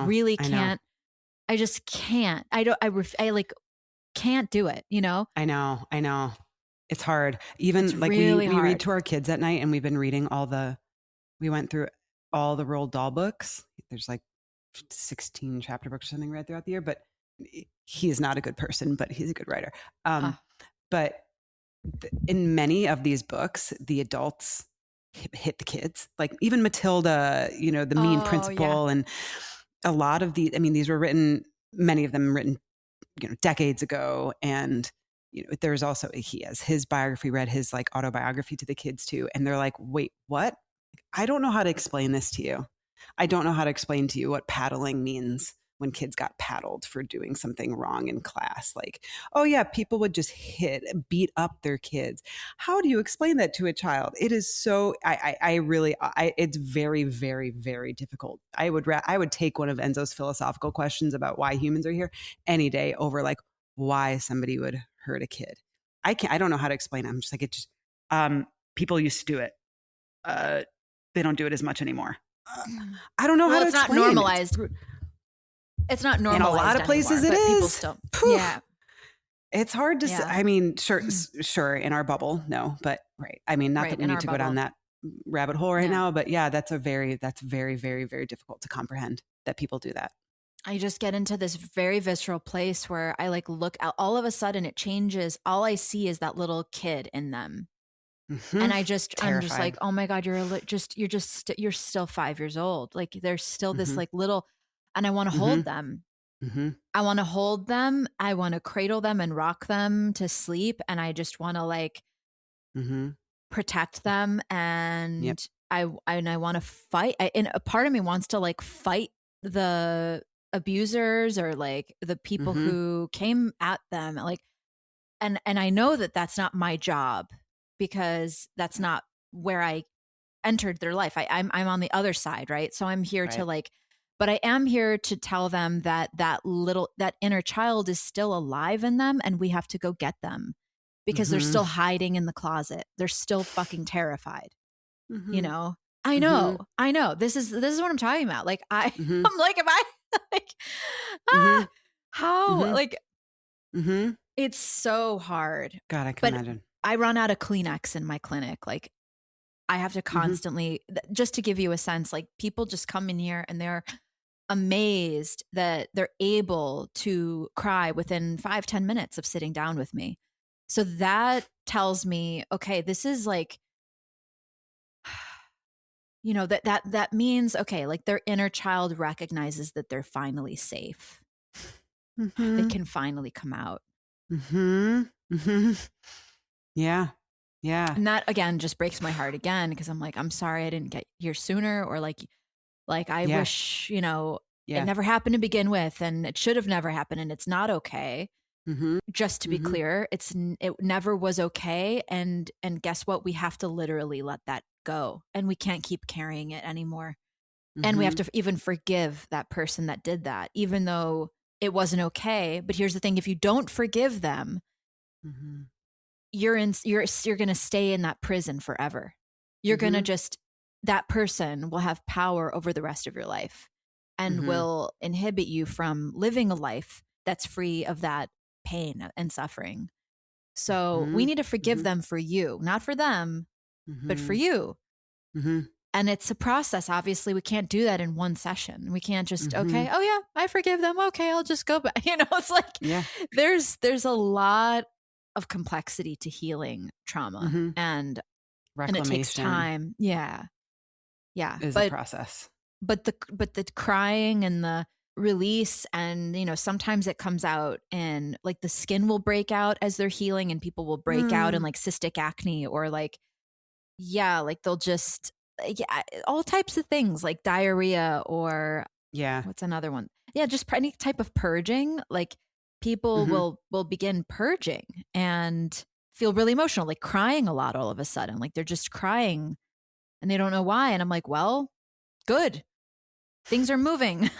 really can't. I just can't. I like can't do it. You know. I know. It's hard. Even it's like really we hard. read to our kids at night, and we've been reading we went through all the Roald Dahl books. There's like 16 chapter books or something read throughout the year, but he is not a good person, but he's a good writer. But in many of these books, the adults hit the kids, like even Matilda, the mean principal. And a lot of these were written, many of them written, decades ago. And, there's also, he has his biography, read his like autobiography to the kids too. And they're like, wait, what? I don't know how to explain this to you. I don't know how to explain to you what paddling means when kids got paddled for doing something wrong in class. Like, oh yeah, people would just beat up their kids. How do you explain that to a child? It is so, it's very, very, very difficult. I would take one of Enzo's philosophical questions about why humans are here any day over like why somebody would hurt a kid. I don't know how to explain it. I'm just like, people used to do it. They don't do it as much anymore. I don't know how to explain. It's not normalized. It's not normalized. In a lot of places anymore, it is. People still, yeah. It's hard to say. I mean, sure, in our bubble, no, but I mean, not that we need to go down that rabbit hole now, but yeah, that's very, very, very difficult to comprehend that people do that. I just get into this very visceral place where I like look out, all of a sudden it changes. All I see is that little kid in them. And I'm just like, oh my God, you're still 5 years old. Like there's still this like little, and I want to hold them. I want to hold them. I want to cradle them and rock them to sleep. And I just want to like protect them. And I want to fight. And a part of me wants to like fight the abusers or like the people who came at them. Like, and I know that that's not my job, because that's not where I entered their life. I'm on the other side, right? So I'm here to like, but I am here to tell them that that inner child is still alive in them, and we have to go get them because they're still hiding in the closet. They're still fucking terrified. You know? I know. This is what I'm talking about. Like I'm like, am I like how like it's so hard. God, I can imagine. I run out of Kleenex in my clinic. Like I have to constantly, just to give you a sense, like people just come in here and they're amazed that they're able to cry within 5-10 minutes of sitting down with me. So that tells me, okay, this is like, that means, okay, like their inner child recognizes that they're finally safe. They can finally come out. Yeah. And that again just breaks my heart again, because I'm like, I'm sorry I didn't get here sooner, or like I wish, it never happened to begin with, and it should have never happened, and it's not okay. Just to be clear, it never was okay, and guess what? We have to literally let that go, and we can't keep carrying it anymore. And we have to even forgive that person that did that, even though it wasn't okay. But here's the thing: if you don't forgive them, you're going to stay in that prison forever. You're going to that person will have power over the rest of your life and will inhibit you from living a life that's free of that pain and suffering. So we need to forgive them for you, not for them, but for Mm-hmm. you. Mm-hmm. And it's a process. Obviously, we can't do that in one session. We can't just, Mm-hmm. okay, oh yeah, I forgive them. Okay, I'll just go back. It's like Yeah. there's a lot of complexity to healing trauma, Mm-hmm. and it takes Reclamation time. Yeah. Yeah. is a But process. the crying and the release, and sometimes it comes out and like the skin will break out as they're healing, and people will break out in Mm. like cystic acne, or like, yeah, like they'll just, yeah, all types of things like diarrhea, or Yeah. what's another one? Yeah, just any type of purging. Like people Mm-hmm. will begin purging and feel really emotional, like crying a lot all of a sudden. Like they're just crying and they don't know why. And I'm like, well, good. Things are moving.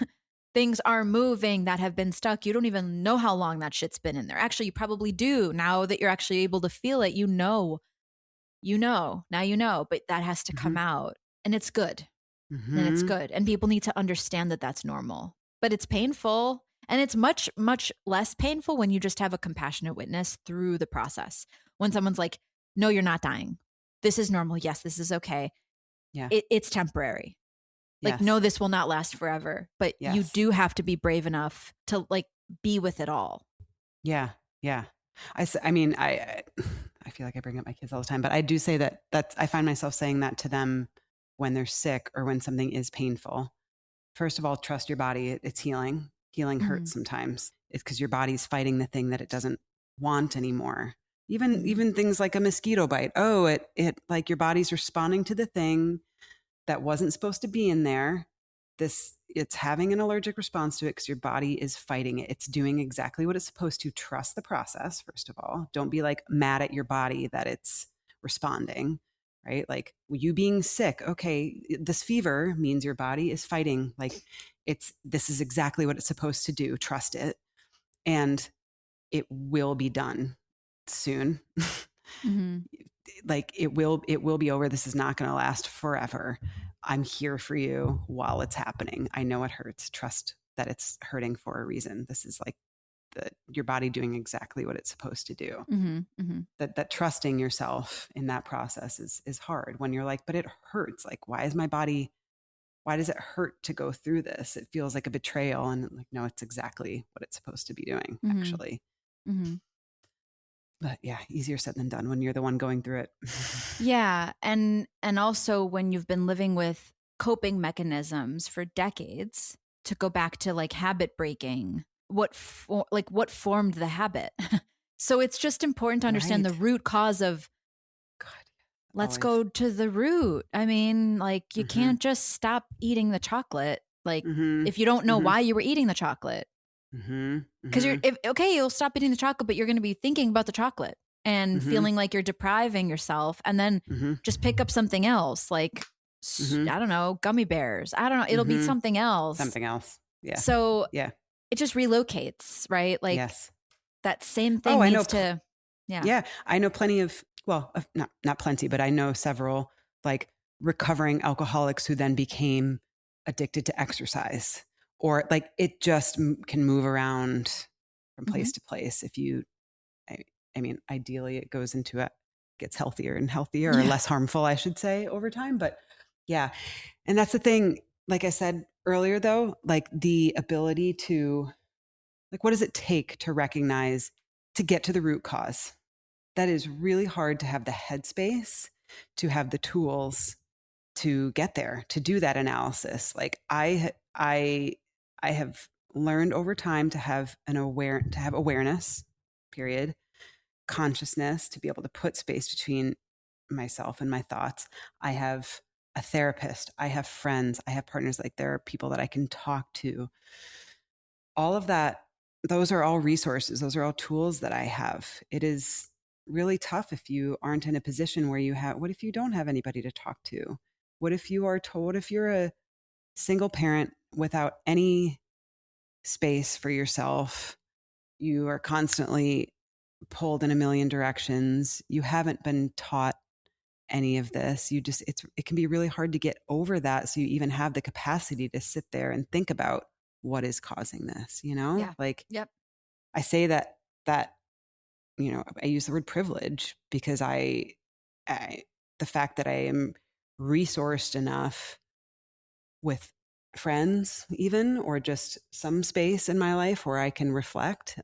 Things are moving that have been stuck. You don't even know how long that shit's been in there. Actually, you probably do. Now that you're actually able to feel it, now you know, but that has to Mm-hmm. come out, and it's good. And it's Mm-hmm. good. And people need to understand that that's normal, but it's painful. And it's much, much less painful when you just have a compassionate witness through the process. When someone's like, no, you're not dying. This is normal. Yes, this is okay. Yeah. It's temporary. Like, no, Yes. this will not last forever, but you Yes. do have to be brave enough to like be with it all. Yeah. Yeah. I mean, I feel like I bring up my kids all the time, but I do say I find myself saying that to them when they're sick or when something is painful. First of all, trust your body. It's healing. Healing Mm-hmm. hurts sometimes. It's because your body's fighting the thing that it doesn't want anymore. Mm-hmm. Even things like a mosquito bite. Oh, it like your body's responding to the thing that wasn't supposed to be in there. It's having an allergic response to it because your body is fighting it. It's doing exactly what it's supposed to. Trust the process, first of all. Don't be like mad at your body that it's responding, right? Like you being sick, okay, this fever means your body is fighting. Like this is exactly what it's supposed to do. Trust it. And it will be done soon. Mm-hmm. Like it will be over. This is not going to last forever. I'm here for you while it's happening. I know it hurts. Trust that it's hurting for a reason. This is like your body doing exactly what it's supposed to do. Mm-hmm. Mm-hmm. That trusting yourself in that process is hard when you're like, but it hurts. Like, why does it hurt to go through this? It feels like a betrayal. And like, no, it's exactly what it's supposed to be doing, Mm-hmm. actually. Mm-hmm. But yeah, easier said than done when you're the one going through it. Yeah, and also when you've been living with coping mechanisms for decades, to go back to like habit breaking, what formed the habit. So it's just important to understand the Right. root cause of, God, let's always. go to the root. I mean, like you Mhm. can't just stop eating the chocolate, like Mhm. if you don't know Mhm. why you were eating the chocolate. Mhm. Because Mhm. okay, you'll stop eating the chocolate, but you're going to be thinking about the chocolate and Mhm. feeling like you're depriving yourself. And then Mhm. just pick up something else, like, Mhm. I don't know, gummy bears. I don't know. It'll be Mhm. something else. Something else. Yeah. So Yeah. it just relocates, right? Like Yes. that same Oh, thing I know. needs to, yeah. Yeah, I know plenty of, well, not plenty, but I know several like recovering alcoholics who then became addicted to exercise, or like it just can move around from Mm-hmm. place to place. If you, I, I mean, ideally it goes into a gets healthier and healthier or Yeah. less harmful, I should say, over time. But yeah, and that's the thing. Like I said earlier, though, like the ability to, like, what does it take to recognize, to get to the root cause? That is really hard to have the headspace, to have the tools to get there, to do that analysis. Like I have learned over time to have awareness, period, consciousness, to be able to put space between myself and my thoughts. I have a therapist, I have friends, I have partners. Like there are people that I can talk to. All of that, those are all resources, those are all tools that I have. It is really tough if you aren't in a position where you have, what if you don't have anybody to talk to? What if you are told, what if you're a single parent without any space for yourself? You are constantly pulled in a million directions. You haven't been taught any of this. It can be really hard to get over that. So you even have the capacity to sit there and think about what is causing this, Yeah. like Yep. I say that I use the word privilege because I the fact that I am resourced enough with friends, even, or just some space in my life where I can reflect,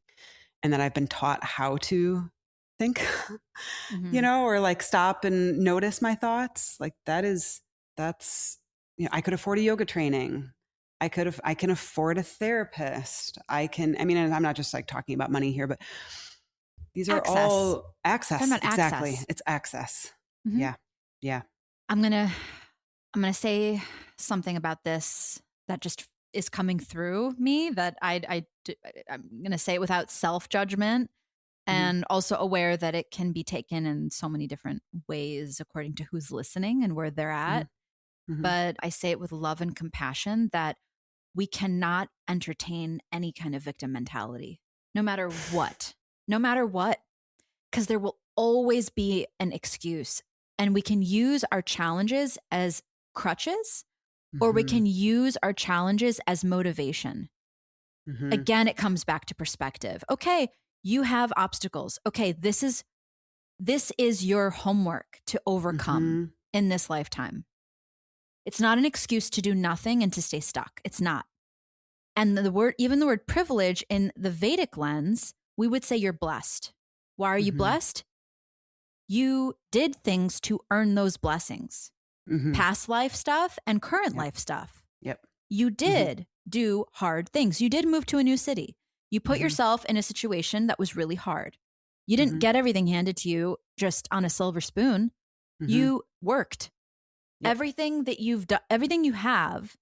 and that I've been taught how to think, Mm-hmm. or like stop and notice my thoughts. Like that's, I could afford a yoga training. I can afford a therapist. I mean, and I'm not just like talking about money here, but these are Access. all Talking access. about Exactly. access. It's access. Mm-hmm. Yeah. Yeah. I'm gonna say something about this that just is coming through me that I'm gonna say it without self judgment, Mm-hmm. and also aware that it can be taken in so many different ways according to who's listening and where they're at. Mm-hmm. But I say it with love and compassion that we cannot entertain any kind of victim mentality, no matter what, no matter what, because there will always be an excuse. And we can use our challenges as crutches, or we Mm-hmm. can use our challenges as motivation. Mm-hmm. Again, it comes back to perspective. Okay, you have obstacles. Okay, this is your homework to overcome Mm-hmm. in this lifetime. It's not an excuse to do nothing and to stay stuck. It's not. And even the word privilege in the Vedic lens, we would say you're blessed. Why are you Mm-hmm. blessed? You did things to earn those blessings, Mm-hmm. past life stuff and current Yep. life stuff. Yep. You Mm-hmm. did do hard things. You did move to a new city. You put Mm-hmm. yourself in a situation that was really hard. You didn't Mm-hmm. get everything handed to you just on a silver spoon. Mm-hmm. You worked. Yep. Everything that you've done, everything you have,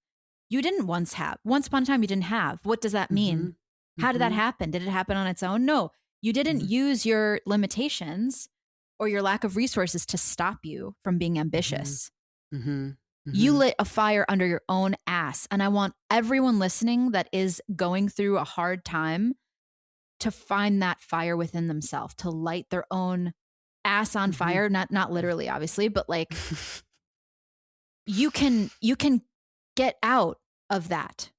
you didn't once have. Once upon a time, you didn't have. What does that Mm-hmm. mean? How did that Mm-hmm. happen? Did it happen on its own? No, you didn't Mm-hmm. use your limitations or your lack of resources to stop you from being Mm-hmm. ambitious. Mm-hmm. You Mm-hmm. lit a fire under your own ass. And I want everyone listening that is going through a hard time to find that fire within themselves, to light their own ass on Mm-hmm. fire. Not literally, obviously, but like you can get out of that.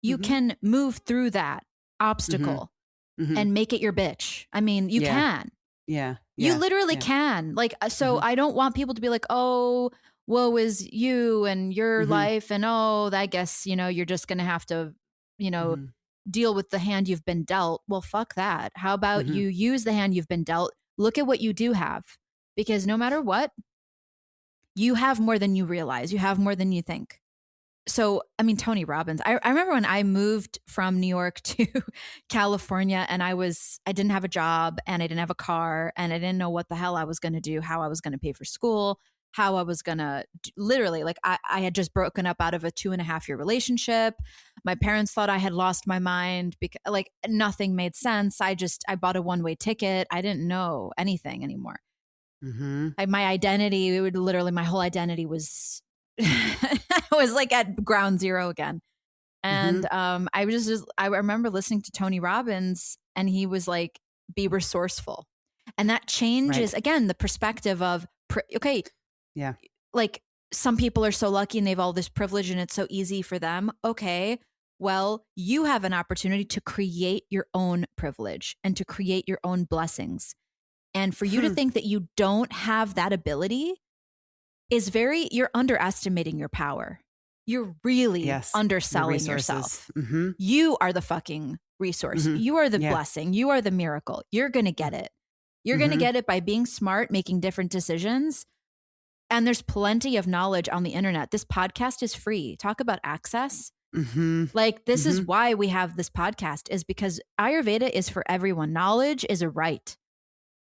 You Mm-hmm. can move through that Mm-hmm. obstacle Mm-hmm. and make it your bitch. I mean, you Yeah. can. Yeah. You Yeah. literally Yeah. can. Like, so Mm-hmm. I don't want people to be like, oh, woe is you and your Mm-hmm. life. And oh, I guess, you're just going to have to, you know, Mm-hmm. deal with the hand you've been dealt. Well, fuck that. How about Mm-hmm. you use the hand you've been dealt? Look at what you do have. Because no matter what, you have more than you realize. You have more than you think. So, I mean, Tony Robbins, I remember when I moved from New York to California and I didn't have a job and I didn't have a car and I didn't know what the hell I was going to do, how I was going to pay for school, how I was going to literally, like, I had just broken up out of a 2.5 year relationship. My parents thought I had lost my mind because like nothing made sense. I bought a one-way ticket. I didn't know anything anymore. Mm-hmm. My identity, my whole identity was was like at ground zero again. Mm-hmm. And I remember listening to Tony Robbins and he was like, be resourceful. And that Right. changes again the perspective of okay, Yeah. like some people are so lucky and they've all this privilege and it's so easy for them. Okay, well, you have an opportunity to create your own privilege and to create your own blessings. And for you to Hmm. think that you don't have that ability you're underestimating your power. You're really Yes. Your underselling resources. yourself. Mm-hmm. You are the fucking resource. Mm-hmm. You are the Yeah. blessing. You are the miracle. You're going to get it. You're going to Mm-hmm. get it by being smart, making different decisions. And there's plenty of knowledge on the internet. This podcast is free. Talk about access. Mm-hmm. Like, this is Mm-hmm. why we have this podcast, is because Ayurveda is for everyone. Knowledge is a right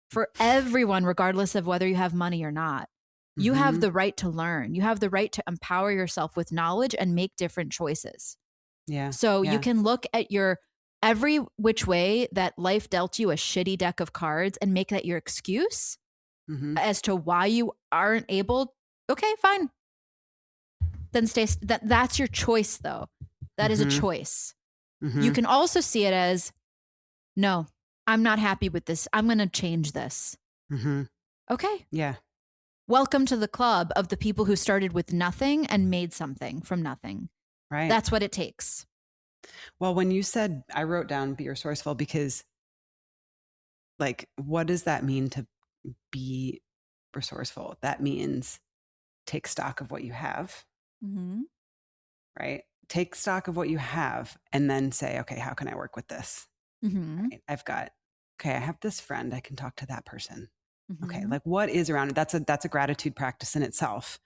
for everyone, regardless of whether you have money or not. You have Mm-hmm. the right to learn. You have the right to empower yourself with knowledge and make different choices. Yeah. So you Yeah. can look at your every which way that life dealt you a shitty deck of cards and make that your excuse Mm-hmm. as to why you aren't able. Okay, fine. Then that's your choice though. That is a Mm-hmm. choice. Mm-hmm. You can also see it as, no, I'm not happy with this. I'm going to change this. Mm-hmm. Okay. Yeah. Welcome to the club of the people who started with nothing and made something from nothing. Right. That's what it takes. Well, when you said, I wrote down be resourceful because, like, what does that mean to be resourceful, that means take stock of what you have, Mm-hmm. right? Take stock of what you have and then say, okay, how can I work with this? Mm-hmm. Right? I have this friend. I can talk to that person. Okay, Mm-hmm. like what is around it? That's a gratitude practice in itself.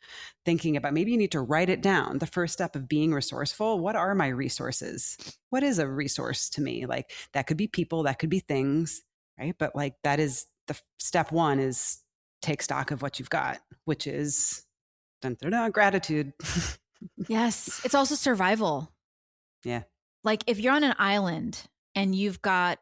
Thinking about, maybe you need to write it down. The first step of being resourceful. What are my resources? What is a resource to me? Like that could be people, that could be things, right? But like that is the step one, is take stock of what you've got, which is dun, dun, dun, gratitude. Yes. It's also survival. Yeah. Like if you're on an island and you've got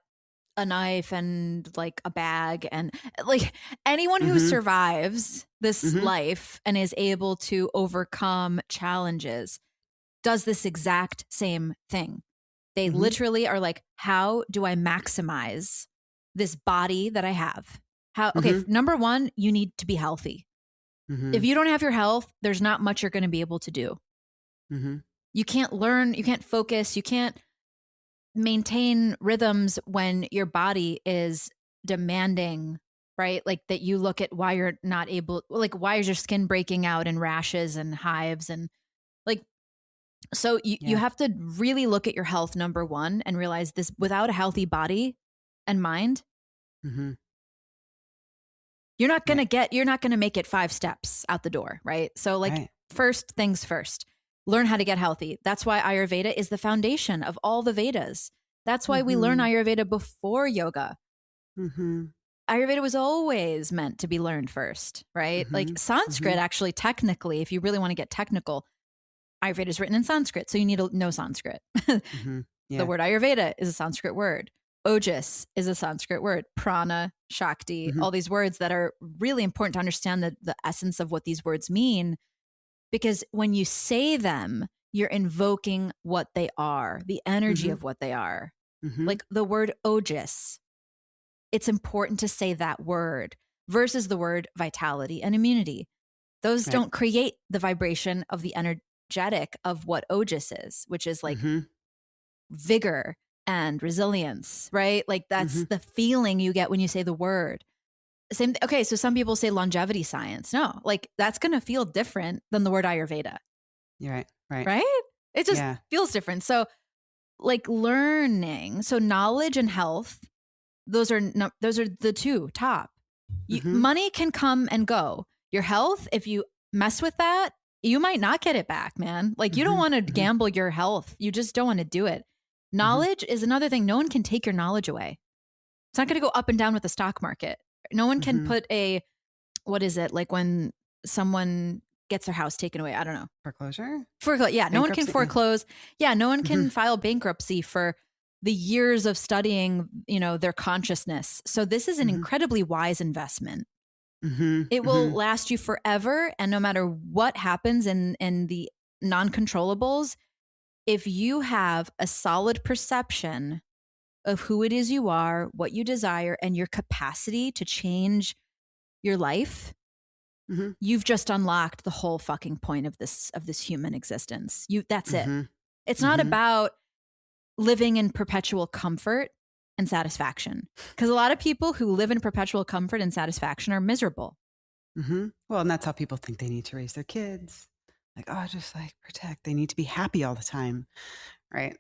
a knife and like a bag, and like anyone who Mm-hmm. survives this Mm-hmm. life and is able to overcome challenges does this exact same thing. They Mm-hmm. literally are like, how do I maximize this body that I have? Okay, Mm-hmm. number one, you need to be healthy. Mm-hmm. If you don't have your health, there's not much you're going to be able to do. Mm-hmm. You can't learn, you can't focus, you can't maintain rhythms when your body is demanding, right? Like that you look at why you're not able, like why is your skin breaking out in rashes and hives and like, so you Yeah. have to really look at your health, number one, and realize this: without a healthy body and mind, Mm-hmm. you're Right. not going to make it 5 steps out the door, right? So like Right. first things first, learn how to get healthy. That's why Ayurveda is the foundation of all the Vedas. That's why we learn Mm-hmm. Ayurveda before yoga. Mm-hmm. Ayurveda was always meant to be learned first, right? Like Mm-hmm. Mm-hmm. Sanskrit, actually, technically, if you really want to get technical, Ayurveda is written in Sanskrit, so you need to know Sanskrit. Mm-hmm. The Yeah. word Ayurveda is a Sanskrit word. Ojas is a Sanskrit word. Prana, Shakti, Mm-hmm. all these words that are really important to understand the essence of what these words mean. Because when you say them, you're invoking what they are, the energy Mm-hmm. of what they are. Mm-hmm. Like the word Ojas, it's important to say that word versus the word vitality and immunity. Those Right. don't create the vibration of the energetic of what Ojas is, which is like Mm-hmm. vigor and resilience, right? Like Mm-hmm. that's the feeling you get when you say the word. Same. Okay, so some people say longevity science. No, like that's going to feel different than the word Ayurveda, You're right. Right. right? It just Yeah. feels different. So, like learning, so knowledge and health, those are no, those are the two top. Mm-hmm. Money can come and go. Your health, if you mess with that, you might not get it back, man. Like you don't Mm-hmm. want to Mm-hmm. gamble your health. You just don't want to do it. Mm-hmm. Knowledge is another thing. No one can take your knowledge away. It's not going to go up and down with the stock market. No one can Mm-hmm. put a, what is it, like when someone gets their house taken away? I don't know. Foreclosure? Foreclose. Yeah, no one can Bankruptcy? Yeah. foreclose. Yeah, no one Mm-hmm. can file bankruptcy for the years of studying, their consciousness. So this is an Mm-hmm. incredibly wise investment. Mm-hmm. It will Mm-hmm. last you forever, and no matter what happens in the non-controllables, if you have a solid perception of who it is you are, what you desire, and your capacity to change your life, Mm-hmm. you've just unlocked the whole fucking point of this human existence. That's it. Mm-hmm. It's not Mm-hmm. about living in perpetual comfort and satisfaction, because a lot of people who live in perpetual comfort and satisfaction are miserable. Mm-hmm. Well, and that's how people think they need to raise their kids. Like, oh, just like protect. They need to be happy all the time. Right.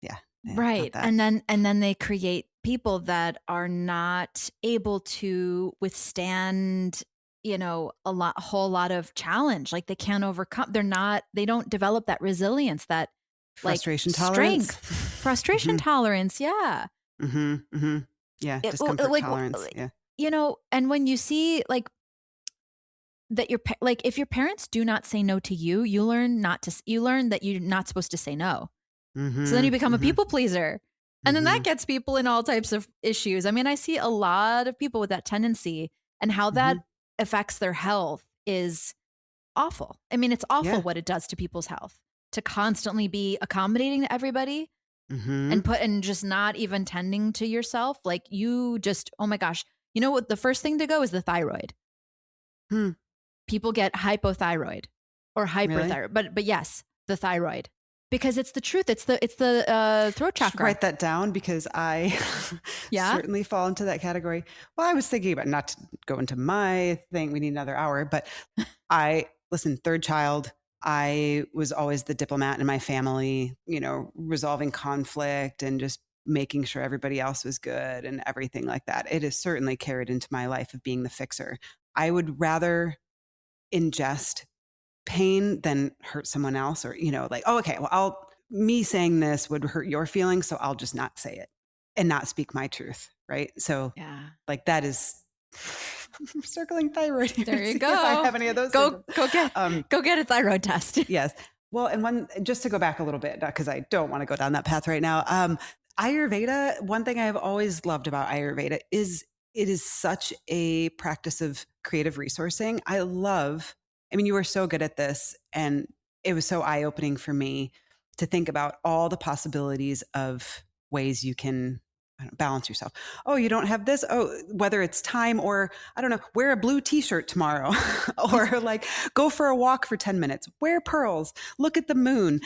Yeah. Yeah. Not Right. that. And then they create people that are not able to withstand, a whole lot of challenge. Like they can't overcome. They don't develop that resilience, that like Frustration tolerance. strength, frustration Mm-hmm. tolerance. Yeah. Mm-hmm. Mm-hmm. Yeah. Discomfort Like, tolerance. Yeah. and when you see like that like if your parents do not say no to you, you learn that you're not supposed to say no. So then Mm-hmm. you become a Mm-hmm. people pleaser. And then Mm-hmm. that gets people in all types of issues. I mean, I see a lot of people with that tendency, and how Mm-hmm. that affects their health is awful. I mean, it's awful Yeah. what it does to people's health to constantly be accommodating to everybody Mm-hmm. and just not even tending to yourself. Like you just, oh my gosh, you know what? The first thing to go is the thyroid. Hmm. People get hypothyroid or Really? hyperthyroid, but yes, the thyroid. Because it's the truth. It's the throat Should chakra. write that down because I Yeah. certainly fall into that category. Well, I was thinking about, not to go into my thing, we need another hour, but listen, third child, I was always the diplomat in my family, resolving conflict and just making sure everybody else was good and everything like that. It has certainly carried into my life of being the fixer. I would rather ingest pain than hurt someone else, or, like, oh, okay, well, me saying this would hurt your feelings, so I'll just not say it and not speak my truth. Right. So Yeah. like that is circling thyroid here. There you See go. if I have any of those. Go get a thyroid test. Yes. Well, and just to go back a little bit, because I don't want to go down that path right now. Ayurveda, one thing I've always loved about Ayurveda is it is such a practice of creative resourcing. You were so good at this, and it was so eye-opening for me to think about all the possibilities of ways you can balance yourself. Oh, you don't have this. Oh, whether it's time, or I don't know, wear a blue t-shirt tomorrow or like go for a walk for 10 minutes, wear pearls, look at the moon,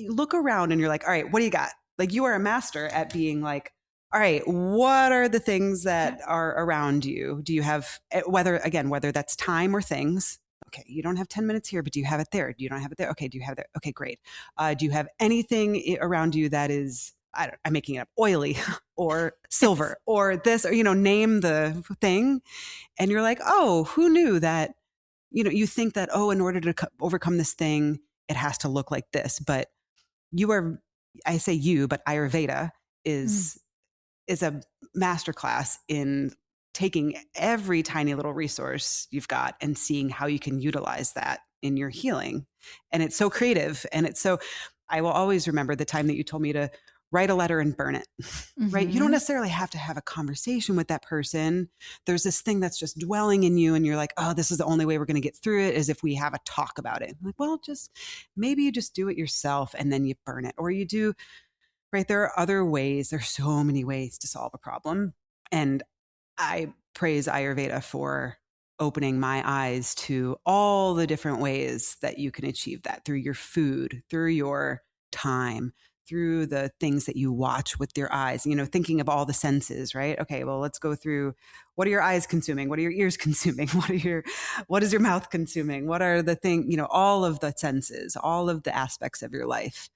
look around, and you're like, all right, what do you got? Like, you are a master at being like, all right, what are the things that are around you? Do you have, whether that's time or things? Okay, you don't have 10 minutes here, but do you have it there? Do you don't have it there? Okay, do you have it there? Okay, great. Do you have anything around you that is, I'm making it up, oily or silver or this, or, name the thing. And you're like, oh, who knew that, you think that, oh, in order to overcome this thing, it has to look like this. But I say you, but Ayurveda is a masterclass in taking every tiny little resource you've got and seeing how you can utilize that in your healing. And it's so creative. And I will always remember the time that you told me to write a letter and burn it, right? You don't necessarily have to have a conversation with that person. There's this thing that's just dwelling in you, and you're like, oh, this is the only way we're going to get through it, is if we have a talk about it. I'm like, well, maybe you just do it yourself and then you burn it, or you do, right? There are other ways. There's so many ways to solve a problem. And I praise Ayurveda for opening my eyes to all the different ways that you can achieve that through your food, through your time, through the things that you watch with your eyes, thinking of all the senses, right? Okay, well, let's go through, what are your eyes consuming? What are your ears consuming? What is your mouth consuming? What are the things, all of the senses, all of the aspects of your life.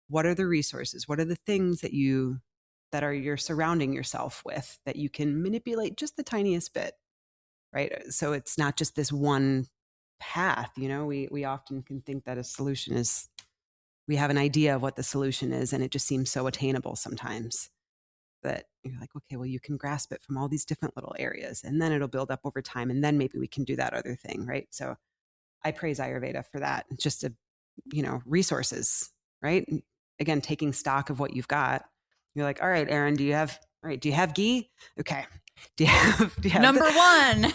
What are the resources? What are the things that you're surrounding yourself with that you can manipulate just the tiniest bit, right? So it's not just this one path. We often can think that a solution is, we have an idea of what the solution is, and it just seems so attainable sometimes that you're like, okay, well, you can grasp it from all these different little areas, and then it'll build up over time, and then maybe we can do that other thing, right? So I praise Ayurveda for that. Just resources, right? Again, taking stock of what you've got. You're like, all right, Erin, do you have ghee? Okay. Do you have number one is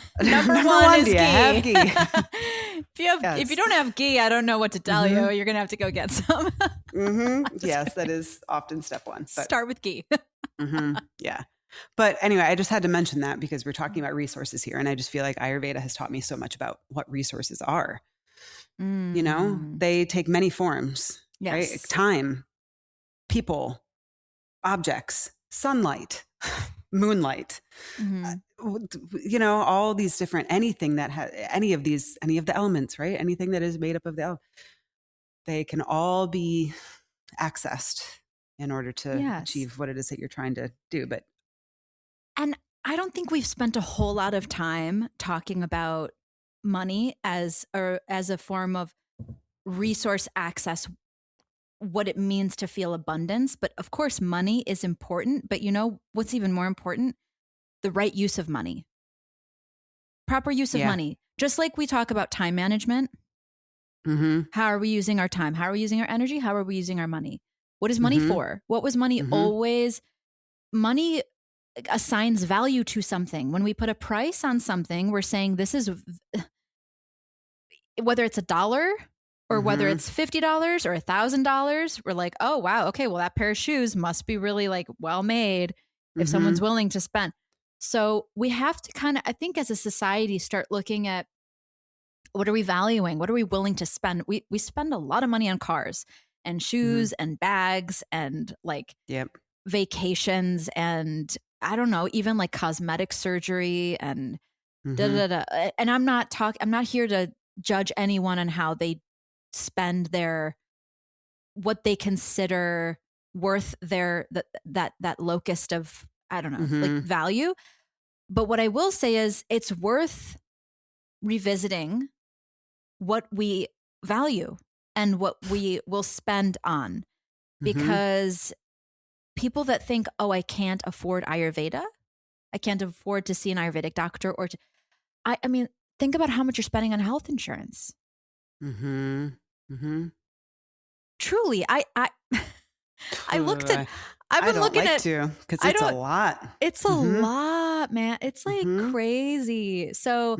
do you ghee. have ghee? If you don't have ghee, I don't know what to tell you. You're going to have to go get some. Yes, that is often step one. But, start with ghee. Yeah. But anyway, I just had to mention that because we're talking about resources here. And I just feel like Ayurveda has taught me so much about what resources are. They take many forms, right? Time, people, objects, sunlight, moonlight, all these different, anything that has any of the elements, right? Anything that is made up of the elements, they can all be accessed in order to achieve what it is that you're trying to do. And I don't think we've spent a whole lot of time talking about money as a form of resource access, what it means to feel abundance. But of course, money is important. But what's even more important? The right use of money. Proper use of money. Just like we talk about time management. How are we using our time? How are we using our energy? How are we using our money? What is money for? What was money always? Money assigns value to something. When we put a price on something, we're saying this is, whether it's $1 or whether it's $50 or $1,000, we're like, oh, wow. Okay. Well, that pair of shoes must be really well made if someone's willing to spend. So we have to kind of, I think as a society, start looking at what are we valuing? What are we willing to spend? We spend a lot of money on cars. and shoes and bags and like Yep. vacations and I don't know, even like cosmetic surgery and da da da. And I'm not here to judge anyone on how they spend what they consider worth that locust of, I don't know, like value. But what I will say is it's worth revisiting what we value and what we will spend on, because people that think, oh, I can't afford Ayurveda, I can't afford to see an Ayurvedic doctor, or I mean, think about how much you're spending on health insurance. Truly, I looked at. I've been looking at because it's a lot. It's a lot, man. It's like crazy. So,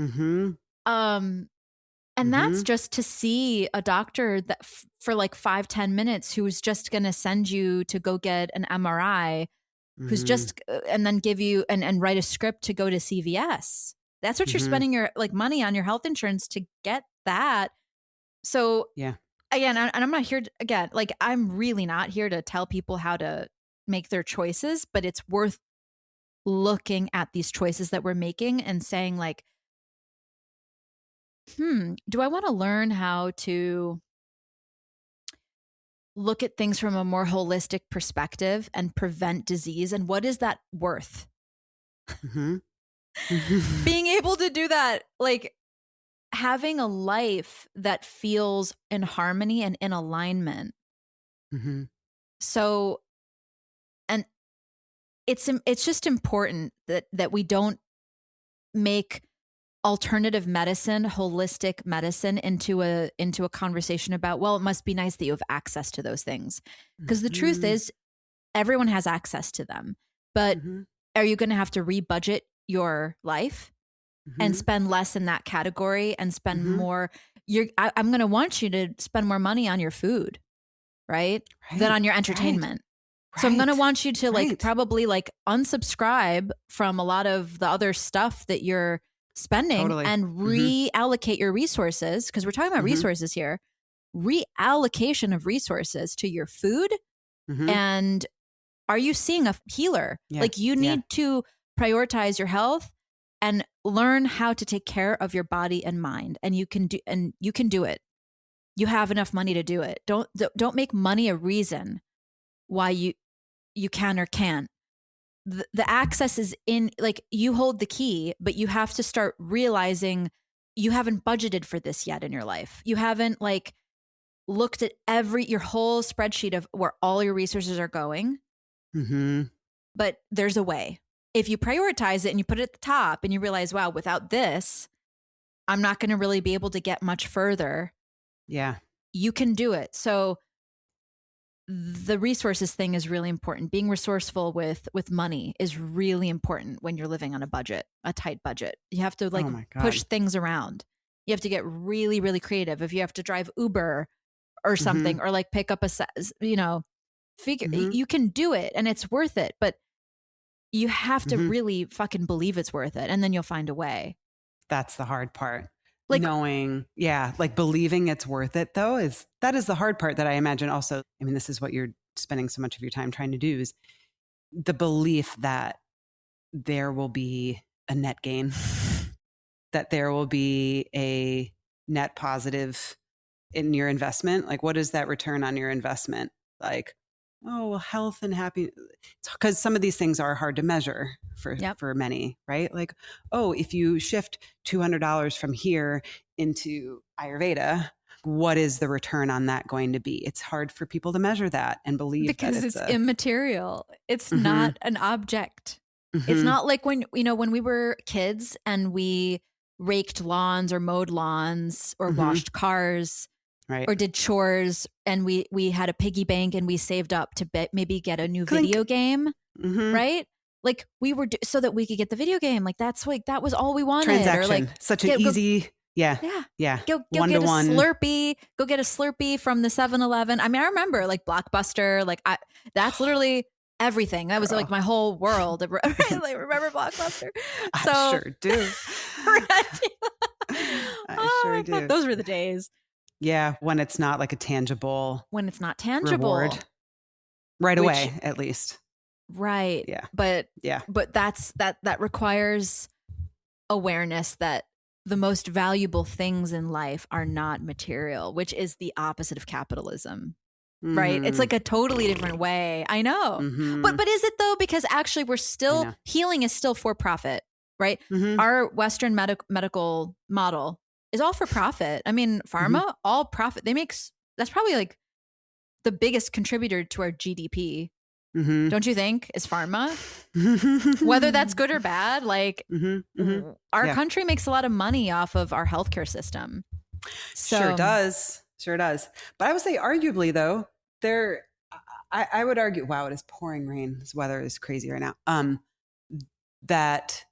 and that's just to see a doctor that for like 5-10 minutes, who's just going to send you to go get an MRI, who's just, and then give you and write a script to go to CVS. That's what you're spending your like money on, your health insurance to get that. So again, and I'm not here to, again, like I'm really not here to tell people how to make their choices, but it's worth looking at these choices that we're making and saying like, do I want to learn how to look at things from a more holistic perspective and prevent disease? And what is that worth? Being able to do that, like having a life that feels in harmony and in alignment. So, and it's just important that we don't make alternative medicine, holistic medicine into a conversation about, well, it must be nice that you have access to those things. Because the truth is everyone has access to them, but are you going to have to rebudget your life and spend less in that category and spend more? I'm going to want you to spend more money on your food, right? Than on your entertainment. So I'm going to want you to like probably like unsubscribe from a lot of the other stuff that you're spending and reallocate your resources, because we're talking about resources here. Reallocation of resources to your food. And are you seeing a healer? Like you need to prioritize your health and learn how to take care of your body and mind. And you can do it. You have enough money to do it. Don't make money a reason why you can or can't. The access is in, like you hold the key, but you have to start realizing you haven't budgeted for this yet in your life. You haven't like looked at your whole spreadsheet of where all your resources are going. But there's a way. If you prioritize it and you put it at the top and you realize, wow, without this, I'm not going to really be able to get much further. Yeah. You can do it. So the resources thing is really important. Being resourceful with money is really important when you're living on a budget, a tight budget. You have to like push things around. You have to get really, really creative. If you have to drive Uber or something, or like pick up you can do it and it's worth it, but you have to really fucking believe it's worth it. And then you'll find a way. That's the hard part. Like knowing, like believing it's worth it though, that is the hard part that I imagine also. I mean, this is what you're spending so much of your time trying to do, is the belief that there will be a net gain, that there will be a net positive in your investment. Like, what is that return on your investment? Like, oh, well, health and happiness. Because some of these things are hard to measure for many, right? Like, oh, if you shift $200 from here into Ayurveda, what is the return on that going to be? It's hard for people to measure that and believe because it's immaterial. It's not an object. It's not like when we were kids and we raked lawns or mowed lawns or washed cars. Right. Or did chores, and we had a piggy bank and we saved up to maybe get a new video game, right? Like we were so that we could get the video game. Like that was all we wanted. Transaction, or like such an easy, yeah. Go get a Slurpee. Go get a Slurpee from the 7-Eleven. I mean, I remember like Blockbuster. Like that's literally everything. That was like my whole world. Like, remember Blockbuster? So, I sure do. I sure do. Those were the days. Yeah. When it's not like a tangible when it's not reward tangible. right Which, away, at least. right. Yeah. But Yeah. that requires awareness that the most valuable things in life are not material, which is the opposite of capitalism. Right? It's like a totally different way. I know. Mm-hmm. But is it though? Because actually we're still, healing is still for profit, right? Mm-hmm. Our Western medical model is all for profit. I mean, pharma, all profit. That's probably like the biggest contributor to our GDP. Mm-hmm. Don't you think? Is pharma? Whether that's good or bad, like our country makes a lot of money off of our healthcare system. So, Sure does. But I would say arguably though, I would argue, wow, it is pouring rain. This weather is crazy right now. That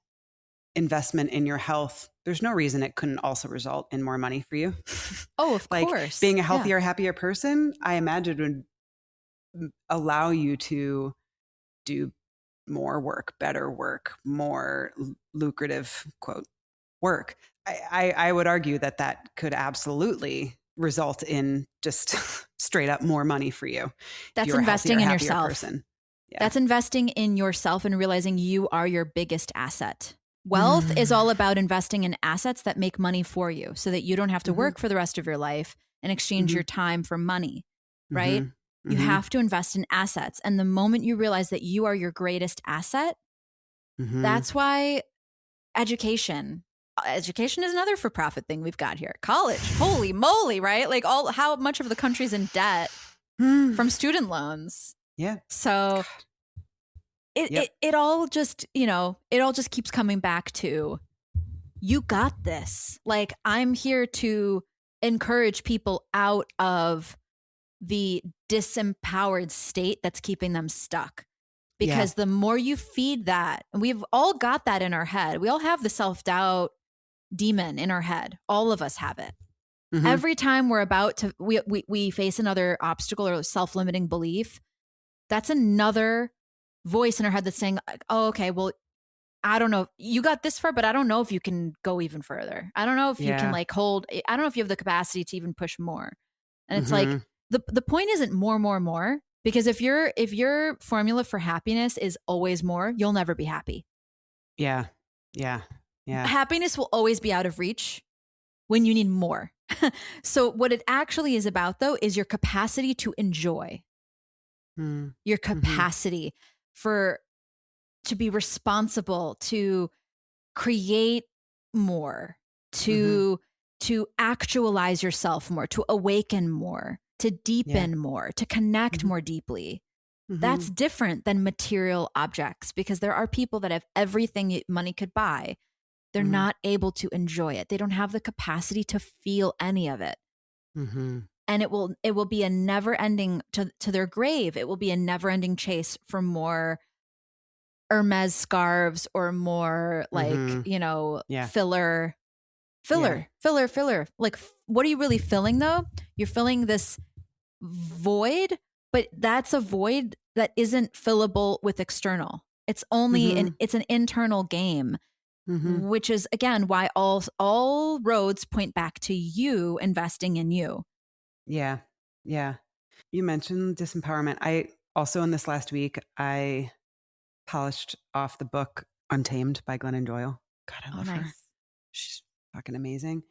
investment in your health, there's no reason it couldn't also result in more money for you. Oh, of like course. Being a healthier, happier person, I imagine would allow you to do more work, better work, more lucrative, quote, work. I would argue that could absolutely result in just straight up more money for you. That's investing in yourself. Person. Yeah. That's investing in yourself and realizing you are your biggest asset. Wealth is all about investing in assets that make money for you so that you don't have to work for the rest of your life and exchange your time for money, right? You have to invest in assets. And the moment you realize that you are your greatest asset, that's why education is another for-profit thing we've got here. College, holy moly, right? Like how much of the country's in debt from student loans. Yeah. So it all just, it all just keeps coming back to, you got this. Like, I'm here to encourage people out of the disempowered state that's keeping them stuck. Because the more you feed that, and we've all got that in our head. We all have the self-doubt demon in our head. All of us have it. Every time we're about to, we face another obstacle or self-limiting belief, that's another voice in our head that's saying, oh, okay, well, I don't know. You got this far, but I don't know if you can go even further. I don't know if you can like hold, I don't know if you have the capacity to even push more. And it's like, the point isn't more, because if your formula for happiness is always more, you'll never be happy. Yeah. Happiness will always be out of reach when you need more. So what it actually is about though, is your capacity to enjoy. Your capacity to be responsible, to create more, to actualize yourself more, to awaken more, to deepen more, to connect more deeply. That's different than material objects, because there are people that have everything money could buy. They're not able to enjoy it. They don't have the capacity to feel any of it. And it will be a never ending to their grave. It will be a never ending chase for more Hermes scarves or more like, filler. Like, what are you really filling though? You're filling this void, but that's a void that isn't fillable with external. It's only it's an internal game, which is again why all roads point back to you investing in you. Yeah. You mentioned disempowerment. I also, in this last week, I polished off the book Untamed by Glennon Doyle. God, I love her. She's fucking amazing.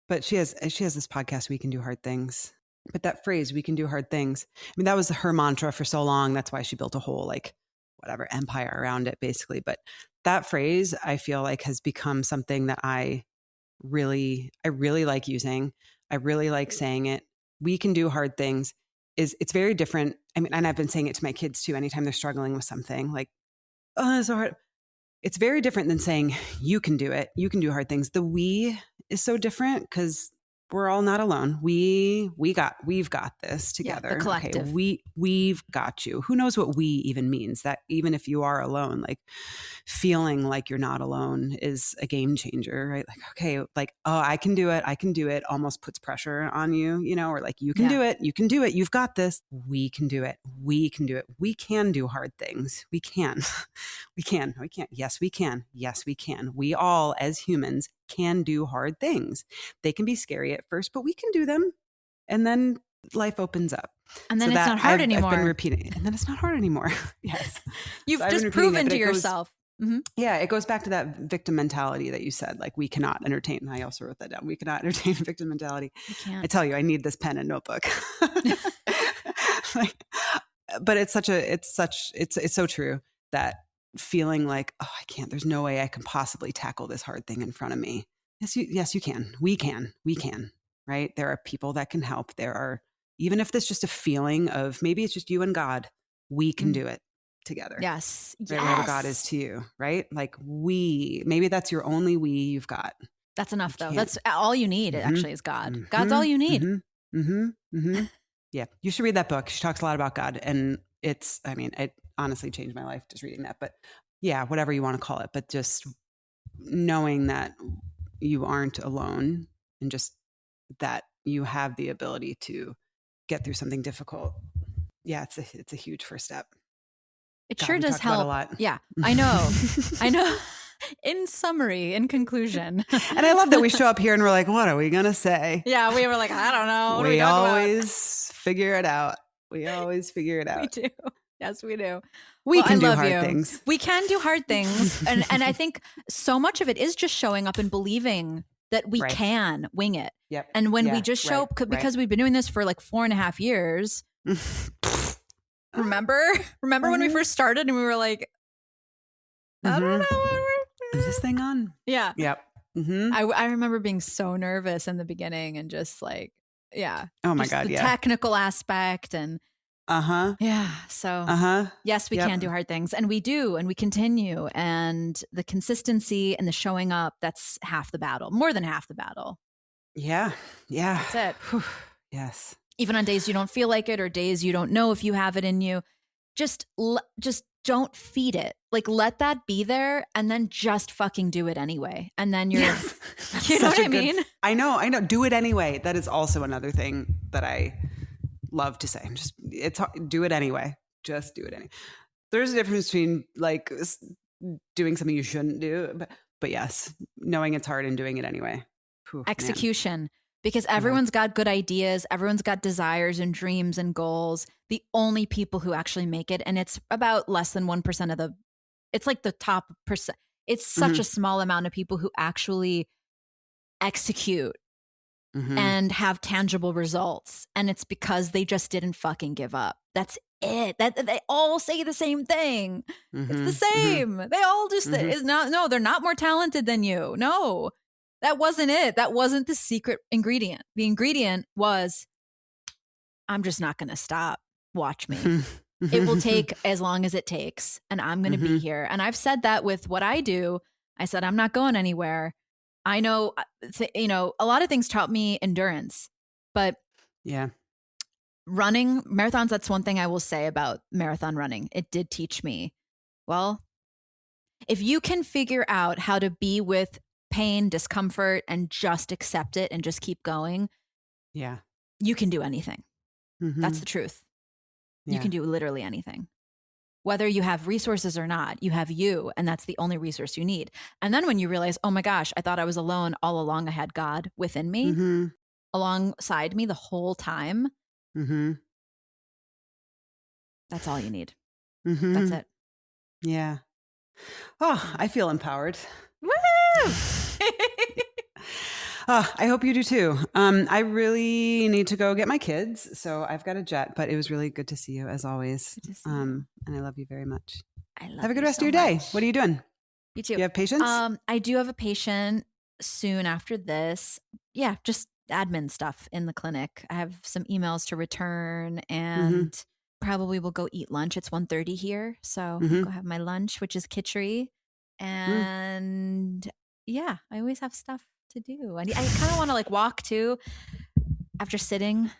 But she has this podcast, We Can Do Hard Things. But that phrase, we can do hard things, I mean, that was her mantra for so long. That's why she built a whole, like, whatever, empire around it, basically. But that phrase, I feel like, has become something that I really like using. I really like saying it. We can do hard things. It's very different. I mean, and I've been saying it to my kids too, anytime they're struggling with something like, oh, it's so hard. It's very different than saying you can do it. You can do hard things. The we is so different because we're all not alone. We've got this together. Yeah, the collective. Okay, we've got you. Who knows what we even means? That even if you are alone, like feeling like you're not alone is a game changer, right? Like, okay, like, oh, I can do it almost puts pressure on you, or like, you can do it. You've got this. We can do it. We can do hard things. We can. We can't. Yes, we can. We all, as humans, can do hard things. They can be scary at first, but we can do them. And then life opens up. And then it's not hard anymore. I've been repeating it. And then it's not hard anymore. Yes. You've just proven to yourself. Yeah, it goes back to that victim mentality that you said, like, we cannot entertain. I also wrote that down. We cannot entertain victim mentality. I tell you, I need this pen and notebook. But it's so true, that feeling like, oh, I can't, there's no way I can possibly tackle this hard thing in front of me. Yes, you can. We can, right? There are people that can help. There are, even if there's just a feeling of maybe it's just you and God, we can do it together. Yes. Right? Whatever God is to you, right? Like maybe that's your only we you've got. That's enough though. That's all you need actually is God. God's all you need. Yeah. You should read that book. She talks a lot about God, and it honestly changed my life just reading that, but yeah, whatever you want to call it, but just knowing that you aren't alone and just that you have the ability to get through something difficult. Yeah. It's a huge first step. It sure does help. A lot. Yeah, I know. I know. In summary, in conclusion. And I love that we show up here and we're like, what are we going to say? Yeah, we were like, I don't know. We always figure it out. We always figure it out. We do. Yes, we do. We can do hard things. We can do hard things. And I think so much of it is just showing up and believing that we can wing it. Yep. And when we just show up, because we've been doing this for like 4.5 years. Remember when we first started and we were like, I don't know. Is this thing on? Yeah. Yep. I remember being so nervous in the beginning and just like, yeah. Oh my God. The technical aspect and yeah. So yes, we can do hard things, and we do, and we continue, and the consistency and the showing up, that's half the battle, more than half the battle. Yeah. Yeah. That's it. Whew. Yes. Even on days you don't feel like it or days you don't know if you have it in you, just don't feed it. Like, let that be there and then just fucking do it anyway. And then you're, you know what I mean? I know. Do it anyway. That is also another thing that I love to say. Do it anyway. Just do it anyway. There's a difference between like doing something you shouldn't do. But yes, knowing it's hard and doing it anyway. Whew, execution. Man. Because everyone's got good ideas. Everyone's got desires and dreams and goals. The only people who actually make it, and it's about less than 1% it's like the top percent. It's such a small amount of people who actually execute and have tangible results. And it's because they just didn't fucking give up. That's it. That they all say the same thing. It's the same. They all just they're not more talented than you. No. That wasn't it. That wasn't the secret ingredient. The ingredient was, I'm just not going to stop. Watch me. It will take as long as it takes, and I'm going to be here. And I've said that with what I do. I said, I'm not going anywhere. I know, a lot of things taught me endurance, but running marathons, that's one thing I will say about marathon running. It did teach me, well, if you can figure out how to be with pain, discomfort, and just accept it and just keep going, you can do anything. That's the truth. You can do literally anything. Whether you have resources or not, you have you, and that's the only resource you need. And then when you realize, oh my gosh, I thought I was alone all along. I had God within me, alongside me the whole time. That's all you need. That's it. Yeah. Oh, I feel empowered. Woo! I hope you do too. I really need to go get my kids, so I've got a jet, but it was really good to see you as always. And I love you very much. Have a good rest of your day. What are you doing? You too. You have patients? I do have a patient soon after this. Yeah, just admin stuff in the clinic. I have some emails to return and probably will go eat lunch. It's 1:30 here, so I'll go have my lunch, which is kitchery. And yeah, I always have stuff to do. I kind of want to like walk too after sitting.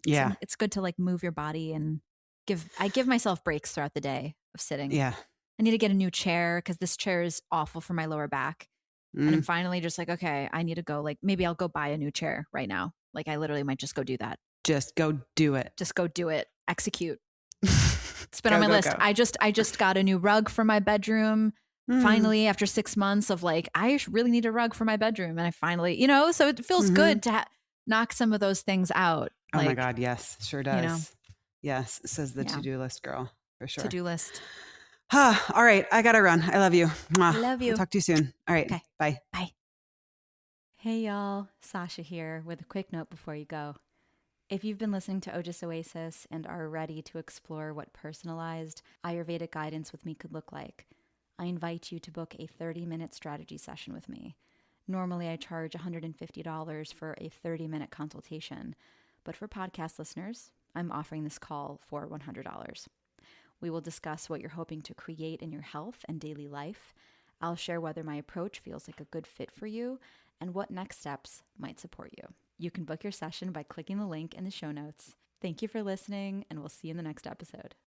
Yeah. So it's good to like move your body and give myself breaks throughout the day of sitting. Yeah. I need to get a new chair because this chair is awful for my lower back. And I'm finally just like, okay, I need to go, like, maybe I'll go buy a new chair right now. Like I literally might just go do that. Just go do it. Just go do it. Execute. It's been on my list. Go. I just got a new rug for my bedroom. Finally, after 6 months of like, I really need a rug for my bedroom. And I finally, so it feels good to knock some of those things out. Oh my God. Yes, sure you know, does. Yes, says the Yeah. to-do list girl for sure. to-do list. All right. I got to run. I love you. Mwah. I love you. I'll talk to you soon. All right. Okay. Bye. Bye. Hey y'all, Sasha here with a quick note before you go. If you've been listening to Ojas Oasis and are ready to explore what personalized Ayurvedic guidance with me could look like, I invite you to book a 30-minute strategy session with me. Normally, I charge $150 for a 30-minute consultation, but for podcast listeners, I'm offering this call for $100. We will discuss what you're hoping to create in your health and daily life. I'll share whether my approach feels like a good fit for you and what next steps might support you. You can book your session by clicking the link in the show notes. Thank you for listening, and we'll see you in the next episode.